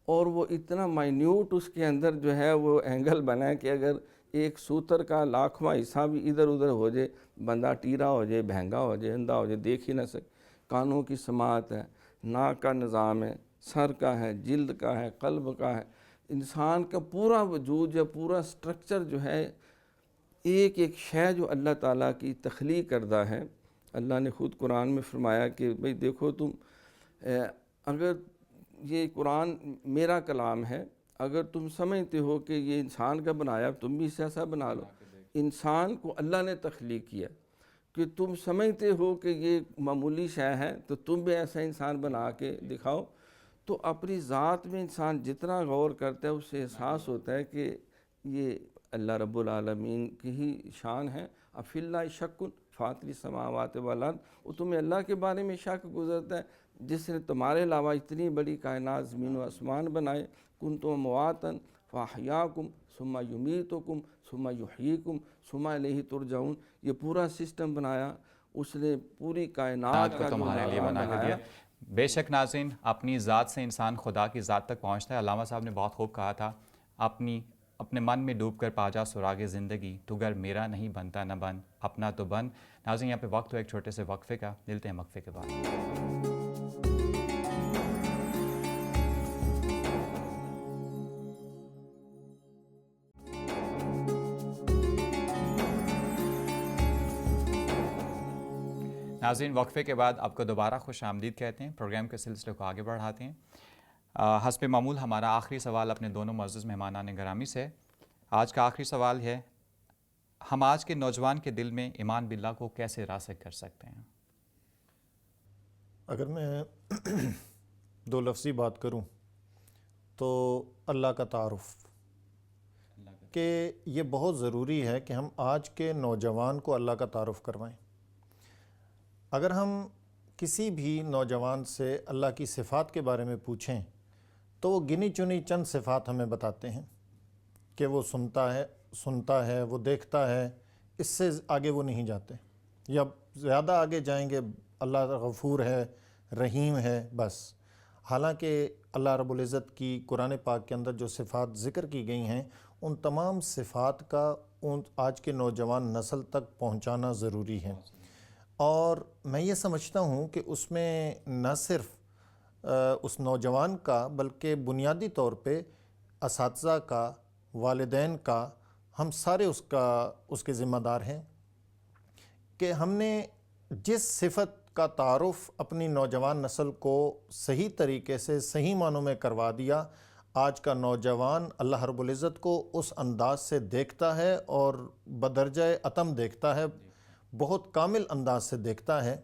اور وہ اتنا مائنیوٹ اس کے اندر جو ہے وہ اینگل بنا ہے کہ اگر ایک سوتر کا لاکھواں حصہ بھی ادھر ادھر ہو جائے، بندہ ٹیرا ہو جائے، بہنگا ہو جائے، اندھا ہو جائے، دیکھ ہی نہ سکے۔ کانوں کی سماعت ہے، ناک کا نظام ہے، سر کا ہے، جلد کا ہے، قلب کا ہے، انسان کا پورا وجود یا پورا سٹرکچر جو ہے ایک ایک شے جو اللہ تعالیٰ کی تخلیق کردہ ہے۔ اللہ نے خود قرآن میں فرمایا کہ بھئی دیکھو تم، اگر یہ قرآن میرا کلام ہے، اگر تم سمجھتے ہو کہ یہ انسان کا بنایا، تم بھی اسے ایسا بنا لو۔ انسان کو اللہ نے تخلیق کیا، کہ تم سمجھتے ہو کہ یہ معمولی شے ہے تو تم بھی ایسا انسان بنا کے دکھاؤ۔ تو اپنی ذات میں انسان جتنا غور کرتا ہے اس سے احساس ہوتا ہے کہ یہ اللہ رب العالمین کی ہی شان ہے۔ افی اللہ شک فاطر السماوات والارض، وہ تمہیں اللہ کے بارے میں شک گزرتا ہے جس نے تمہارے علاوہ اتنی بڑی کائنات زمین و آسمان بنائے۔ کنتم امواتا فاحیاکم ثم یمیتکم ثم یحییکم ثم الیہ ترجعون، یہ پورا سسٹم بنایا اس نے، پوری کائنات کا تمہارے لیے بنا کے دیا۔ بے شک ناظرین، اپنی ذات سے انسان خدا کی ذات تک پہنچتا ہے۔ علامہ صاحب نے بہت خوب کہا تھا، اپنے من میں ڈوب کر پا جا سراغ زندگی، تو گر میرا نہیں بنتا نہ بن، اپنا تو بن۔ ناظرین، یہاں پہ وقت ہو ایک چھوٹے سے وقفے کا، ملتے ہیں وقفے کے بعد۔ ناظرین وقفے کے بعد آپ کو دوبارہ خوش آمدید کہتے ہیں، پروگرام کے سلسلے کو آگے بڑھاتے ہیں۔ حسب معمول ہمارا آخری سوال اپنے دونوں معزز مہمانان گرامی سے۔ آج کا آخری سوال ہے، ہم آج کے نوجوان کے دل میں ایمان باللہ کو کیسے راسخ کر سکتے ہیں؟ اگر میں دو لفظی بات کروں تو اللہ کا تعارف، کہ یہ بہت ضروری ہے کہ ہم آج کے نوجوان کو اللہ کا تعارف کروائیں۔ اگر ہم کسی بھی نوجوان سے اللہ کی صفات کے بارے میں پوچھیں تو وہ گنی چنی چند صفات ہمیں بتاتے ہیں کہ وہ سنتا ہے، وہ دیکھتا ہے، اس سے آگے وہ نہیں جاتے، یا زیادہ آگے جائیں گے اللہ غفور ہے، رحیم ہے، بس۔ حالانکہ اللہ رب العزت کی قرآن پاک کے اندر جو صفات ذکر کی گئی ہیں، ان تمام صفات کا آج کے نوجوان نسل تک پہنچانا ضروری ہے۔ اور میں یہ سمجھتا ہوں کہ اس میں نہ صرف اس نوجوان کا بلکہ بنیادی طور پہ اساتذہ کا، والدین کا، ہم سارے اس کے ذمہ دار ہیں کہ ہم نے جس صفت کا تعارف اپنی نوجوان نسل کو صحیح طریقے سے صحیح معنوں میں کروا دیا، آج کا نوجوان اللہ رب العزت کو اس انداز سے دیکھتا ہے اور بدرجہ اتم دیکھتا ہے، بہت کامل انداز سے دیکھتا ہے۔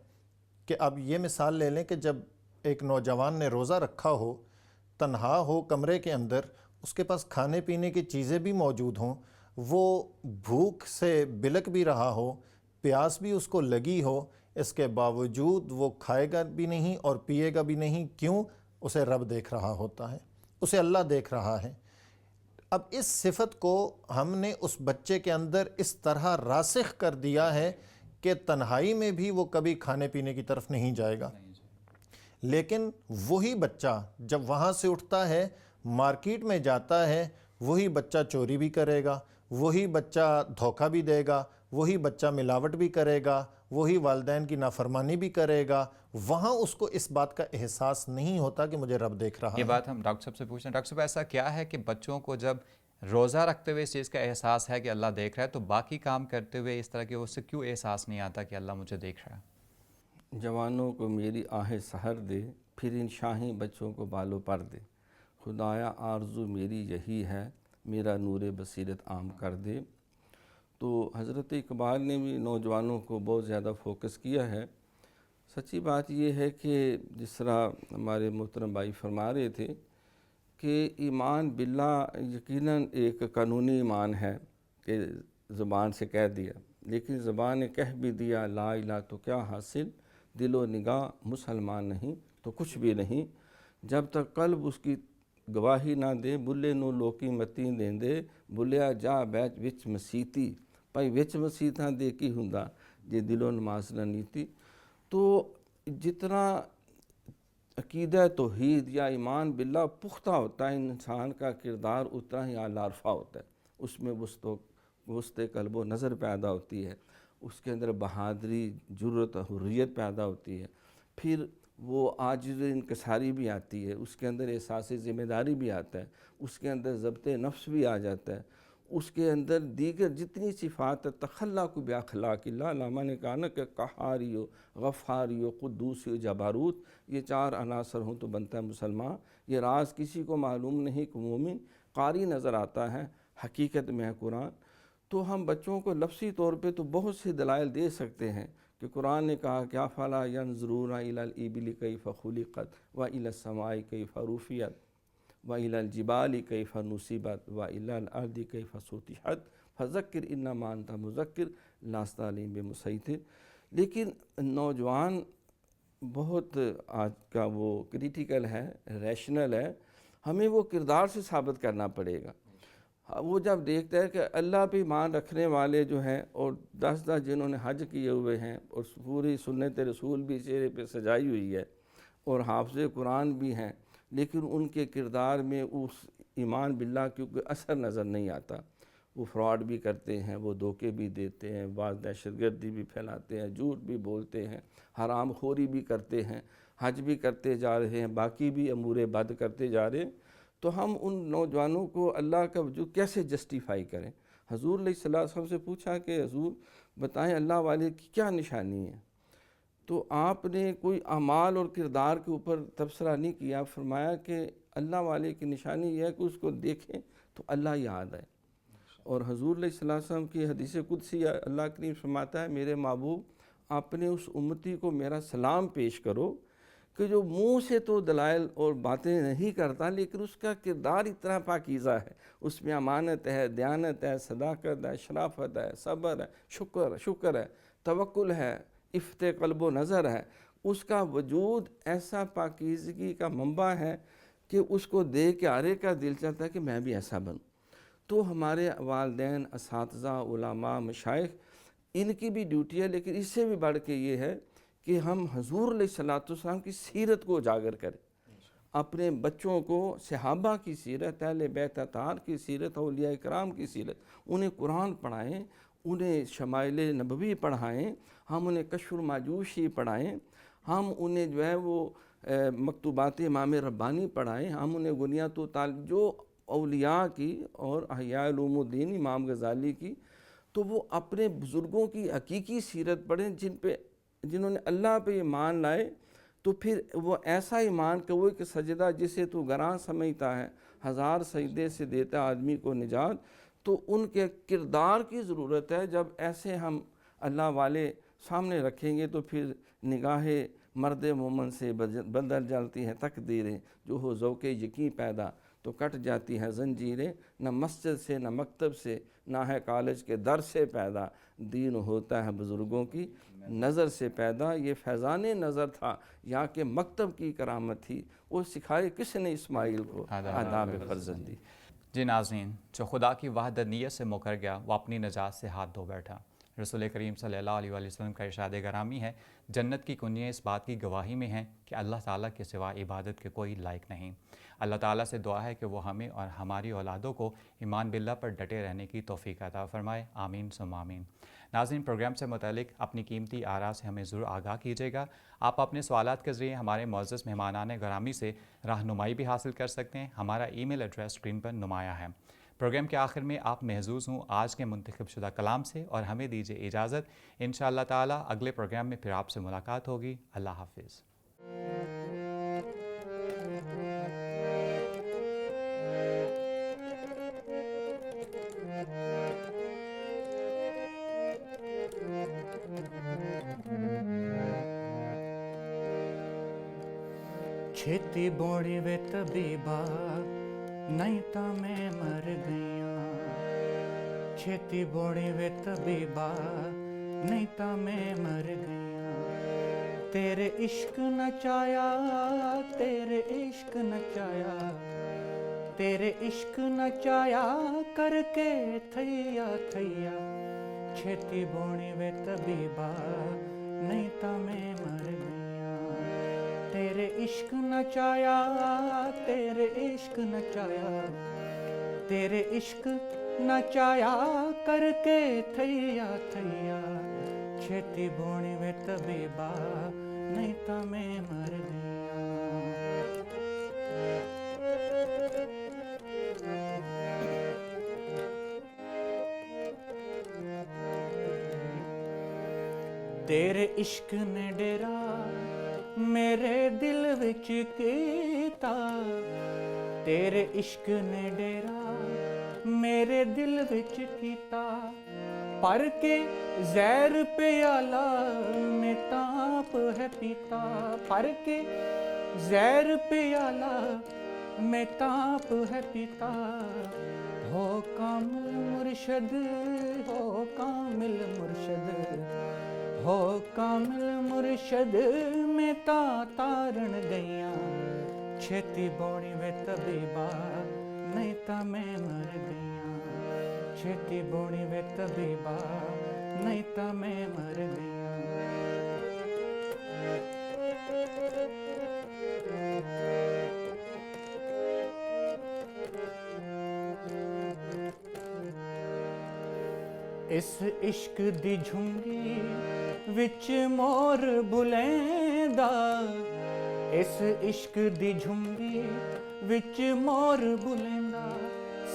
کہ اب یہ مثال لے لیں کہ جب ایک نوجوان نے روزہ رکھا ہو، تنہا ہو کمرے کے اندر، اس کے پاس کھانے پینے کی چیزیں بھی موجود ہوں، وہ بھوک سے بلک بھی رہا ہو، پیاس بھی اس کو لگی ہو، اس کے باوجود وہ کھائے گا بھی نہیں اور پیے گا بھی نہیں۔ کیوں؟ اسے رب دیکھ رہا ہوتا ہے، اسے اللہ دیکھ رہا ہے۔ اب اس صفت کو ہم نے اس بچے کے اندر اس طرح راسخ کر دیا ہے کہ تنہائی میں بھی وہ کبھی کھانے پینے کی طرف نہیں جائے گا۔ لیکن وہی بچہ جب وہاں سے اٹھتا ہے، مارکیٹ میں جاتا ہے، وہی بچہ چوری بھی کرے گا، وہی بچہ دھوکہ بھی دے گا، وہی بچہ ملاوٹ بھی کرے گا، وہی والدین کی نافرمانی بھی کرے گا۔ وہاں اس کو اس بات کا احساس نہیں ہوتا کہ مجھے رب دیکھ رہا ہے۔ یہ بات ہم ڈاکٹر صاحب سے پوچھیں، ڈاکٹر صاحب ایسا کیا ہے کہ بچوں کو جب روزہ رکھتے ہوئے اس چیز کا احساس ہے کہ اللہ دیکھ رہا ہے، تو باقی کام کرتے ہوئے اس طرح کے اس سے کیوں احساس نہیں آتا کہ اللہ مجھے دیکھ رہا ہے؟ جوانوں کو میری آہ سحر دے، پھر ان شاہی بچوں کو بالوں پر دے، خدایا آرزو میری یہی ہے، میرا نور بصیرت عام کر دے۔ تو حضرت اقبال نے بھی نوجوانوں کو بہت زیادہ فوکس کیا ہے۔ سچی بات یہ ہے کہ جس طرح ہمارے محترم بھائی فرما رہے تھے کہ ایمان باللہ یقیناً ایک قانونی ایمان ہے کہ زبان سے کہہ دیا، لیکن زبان نے کہہ بھی دیا لا الہ تو کیا حاصل، دل و نگاہ مسلمان نہیں تو کچھ بھی نہیں، جب تک قلب اس کی گواہی نہ دے، بلے نو لوکی متی دیندے، بلیا جا بیچ وچ مسیتی، پائی وچ مسیتاں دے کی ہوندا جے دلو نماز نہ نیتی۔ تو جتنا عقیدہ توحید یا ایمان باللہ پختہ ہوتا ہے انسان کا کردار، اتنا ہی اعلیٰ رفع ہوتا ہے، اس میں وسط قلب و نظر پیدا ہوتی ہے، اس کے اندر بہادری، جرت، حریت پیدا ہوتی ہے، پھر وہ عاجز انکساری بھی آتی ہے، اس کے اندر احساس ذمہ داری بھی آتا ہے، اس کے اندر ضبط نفس بھی آ جاتا ہے، اس کے اندر دیگر جتنی صفات تخلق باخلاق اللہ، علامہ نے کہا نا کہ قہاری ہو، غفاری ہو، قدوسی ہو، جباروت، یہ چار عناصر ہوں تو بنتا ہے مسلمان۔ یہ راز کسی کو معلوم نہیں کہ مومن قاری نظر آتا ہے، حقیقت میں ہے قرآن۔ تو ہم بچوں کو لفظی طور پہ تو بہت سے دلائل دے سکتے ہیں کہ قرآن نے کہا کہ افلا ینظرون الی الابل کیف خلقت والی السماء کیف رفعت وإلی الجبال کیف نصبت وإلی الارض کیف سطحت فذکر انما انت مذکر لست علیہم بمسیطر۔ لیکن نوجوان بہت آج کا وہ کریٹیکل ہے، ریشنل ہے، ہمیں وہ کردار سے ثابت کرنا پڑے گا۔ وہ جب دیکھتا ہے کہ اللہ پہ ایمان رکھنے والے جو ہیں اور 10 جنہوں نے حج کیے ہوئے ہیں اور پوری سنت رسول بھی چہرے پہ سجائی ہوئی ہے اور حافظ قرآن بھی ہیں، لیکن ان کے کردار میں اس ایمان باللہ کیونکہ اثر نظر نہیں آتا، وہ فراڈ بھی کرتے ہیں، وہ دھوکے بھی دیتے ہیں، بعض دہشت گردی بھی پھیلاتے ہیں، جھوٹ بھی بولتے ہیں، حرام خوری بھی کرتے ہیں، حج بھی کرتے جا رہے ہیں، باقی بھی امور بد کرتے جا رہے ہیں۔ تو ہم ان نوجوانوں کو اللہ کا وجود کیسے جسٹیفائی کریں؟ حضور علیہ السلام سے پوچھا کہ حضور بتائیں اللہ والے کی کیا نشانی ہے؟ تو آپ نے کوئی اعمال اور کردار کے اوپر تبصرہ نہیں کیا، فرمایا کہ اللہ والے کی نشانی یہ ہے کہ اس کو دیکھیں تو اللہ یاد آئے۔ اور حضور علیہ السلام کی حدیث قدسی اللہ کریم فرماتا ہے، میرے محبوب اپنے اس امتی کو میرا سلام پیش کرو کہ جو منہ سے تو دلائل اور باتیں نہیں کرتا لیکن اس کا کردار اتنا پاکیزہ ہے، اس میں امانت ہے، دیانت ہے، صداقت ہے، شرافت ہے، صبر ہے، شکر ہے، توکل ہے، افت قلب و نظر ہے، اس کا وجود ایسا پاکیزگی کا منبع ہے کہ اس کو دیکھ کے ہر ایک کا دل چاہتا ہے کہ میں بھی ایسا بنوں۔ تو ہمارے والدین، اساتذہ، علماء، مشائخ، ان کی بھی ڈیوٹی ہے، لیکن اس سے بھی بڑھ کے یہ ہے کہ ہم حضور علیہ السلام کی سیرت کو اجاگر کریں، اپنے بچوں کو صحابہ کی سیرت، اہل بیت اطہار کی سیرت، اولیاء کرام کی سیرت، انہیں قرآن پڑھائیں، انہیں شمائل نبوی پڑھائیں، ہم انہیں کشف الماجوشی پڑھائیں، ہم انہیں جو ہے وہ مکتوبات امام ربانی پڑھائیں، ہم انہیں غنیۃ الطالب جو اولیاء کی اور احیاء علوم الدین امام غزالی کی، تو وہ اپنے بزرگوں کی حقیقی سیرت پڑھیں جنہوں نے اللہ پہ ایمان لائے، تو پھر وہ ایسا ایمان کہ وہ ایک سجدہ جسے تو گراں سمجھتا ہے 1000 سجدے سے دیتا آدمی کو نجات، تو ان کے کردار کی ضرورت ہے۔ جب ایسے ہم اللہ والے سامنے رکھیں گے تو پھر نگاہ مرد مومن سے بدل جاتی ہیں تقدیریں، جو ہو ذوق یقین پیدا تو کٹ جاتی ہیں زنجیریں، نہ مسجد سے نہ مکتب سے نہ ہے کالج کے در سے پیدا، دین ہوتا ہے بزرگوں کی نظر سے پیدا۔ یہ فیضان نظر تھا یا کہ مکتب کی کرامت تھی، وہ سکھائے کس نے اسماعیل کو آداب فرزندی۔ جی ناظرین، جو خدا کی وحدانیت سے مکر گیا وہ اپنی نجات سے ہاتھ دھو بیٹھا۔ رسول کریم صلی اللہ علیہ وسلم کا ارشاد گرامی ہے، جنت کی کنجیاں اس بات کی گواہی میں ہیں کہ اللہ تعالیٰ کے سوا عبادت کے کوئی لائق نہیں۔ اللہ تعالیٰ سے دعا ہے کہ وہ ہمیں اور ہماری اولادوں کو ایمان باللہ پر ڈٹے رہنے کی توفیق عطا فرمائے، آمین ثم آمین۔ ناظرین، پروگرام سے متعلق اپنی قیمتی آراء سے ہمیں ضرور آگاہ کیجیے گا۔ آپ اپنے سوالات کے ذریعے ہمارے معزز مہمانان گرامی سے رہنمائی بھی حاصل کر سکتے ہیں۔ ہمارا ای میل ایڈریس اسکرین پر نمایاں ہے۔ پروگرام کے آخر میں آپ محظوظ ہوں آج کے منتخب شدہ کلام سے، اور ہمیں دیجیے اجازت۔ انشاءاللہ تعالیٰ اگلے پروگرام میں پھر آپ سے ملاقات ہوگی۔ اللہ حافظ۔ چھتی بوڑی وے طبیبا نہیں تا میں مر گیا، چھتی بوڑی وے طبیبا نہیں تا میں مر گیا، تیرے عشق نچایا، تیرے عشق نچایا، تیرے عشق نچایا کر کے تھیا تھیا، چھتی بوڑی وے طبیبا نہیں تا میں مر گیا، تیرے عشق نچایا، تیرے عشق نچایا، تیرے عشق نچایا کر کے تھیا تھیا، چھتی بونی وے طبیبا نہیں تا میں مر گیا۔ تیرے عشق نے ڈیرا میرے دل وچ کیتا، تیرے عشق نے ڈیرا میرے دل وچ کیتا، پر کے زہر پیالہ میں تاپ ہے پیتا، پر کے زہر پیالہ میں تاپ ہے پیتا، ہو کامل مرشد، ہو کامل مرشد، ہو کامل مرشد میں تارن گئیاں، چھتی بونی وے طبیبا نہیں تا میں مر گئیاں، چھتی بونی وے طبیبا نہیں تا میں مر گئیاں۔ اس عشق دی جھنگی وچ مور بلیندا، اس عشق دی جھنگی وچ مور بلیندا،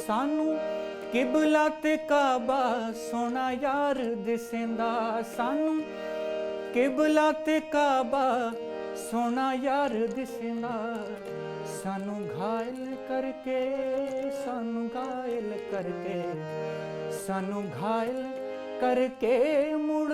سانو قبلہ تے کعبہ سونا یار دسیندا، سانو ਕਿਬਲਾ ਤੇ ਕਾਬਾ ਸੋਹਣਾ ਯਾਰ ਦਿਸਦਾ, ਸਾਨੂੰ ਘਾਇਲ ਕਰਕੇ, ਸਾਨੂੰ ਘਾਇਲ ਕਰਕੇ, ਸਾਨੂੰ ਘਾਇਲ ਕਰਕੇ ਮੁੜ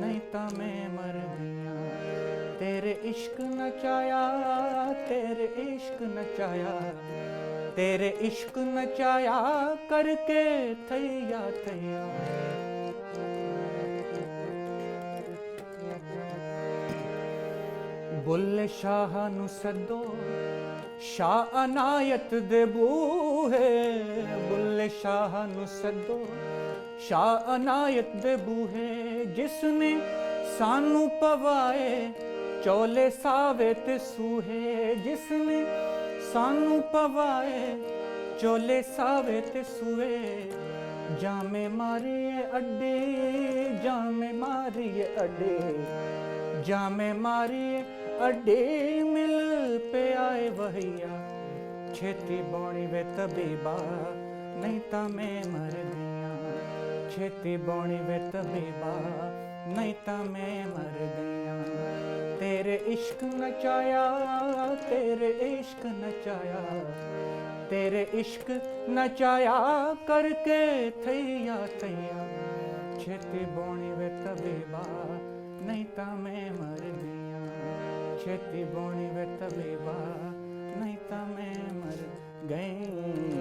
ਨਹੀਂ ਤਾਂ ਮੈਂ ਮਰ ਗਿਆ। ਤੇਰੇ ਇਸ਼ਕ ਨਚਾਇਆ, ਤੇਰੇ ਇਸ਼ਕ ਨਚਾਇਆ, ਤੇਰੇ ਇਸ਼ਕ ਨਚਾਇਆ ਕਰਕੇ ਥਈਆ ਥਈਆ। ਬੁੱਲੇ ਸ਼ਾਹ ਨੂੰ ਸੱਦੋ, ਸ਼ਾਹ ਅਨਾਇਤ ਦੇ ਬੂਹੇ, ਬੁੱਲੇ ਸ਼ਾਹ ਨੂੰ ਸੱਦੋ, ਸ਼ਾਹ ਅਨਾਇਤ ਦੇ ਬੂਹੇ। ਜਿਸਨੇ ਸਾਨੂੰ ਪਵਾਏ ਚੋਲੇ ਸਾਵੇ ਤੇ ਸੂਹੇ, ਜਿਸਨੇ ਸਾਨੂੰ ਪਵਾਏ ਚੋਲੇ ਸਾਵੇ ਤੇ ਸੂਹੇ। ਜਾਮੇ ਮਾਰੀਏ ਅੱਡੇ, ਜਾਮੇ ਮਾਰੀਏ ਅੱਡੇ, ਜਾਮੇ ਮਾਰੀਏ ਅੱਡੇ ਮਿਲ ਪਿਆਏ ਵਹੀਆ। ਛੇਤੀ ਬੋਣੀ ਵੇ ਤਬੀਬਾ ਨਹੀਂ ਤਾਂ ਮੈਂ ਮਰ ਗਿਆ। ਛੇਤੀ ਬੋਣੀ ਵੇ ਤਬੀਬਾ ਨਹੀਂ ਤਾਂ ਮੈਂ ਮਰ ਗਿਆ। ਤੇਰੇ ਇਸ਼ਕ ਨਚਾਇਆ, ਤੇਰੇ ਇਸ਼ਕ ਨਚਾਇਆ, ਤੇਰੇ ਇਸ਼ਕ ਨਚਾਇਆ ਕਰਕੇ ਥਈਆ ਥਈਆ। ਛੇਤੀ ਬੋਣੀ ਵੇ ਤਬੀਬਾ ਨਹੀਂ ਤਾਂ ਮੈਂ ਮਰ ਗਿਆ। ਛੇਤੀ ਬੋਣੀ ਵੇ ਤਬੀਬਾ ਨਹੀਂ ਤਾਂ ਮੈਂ ਮਰ ਗਈ।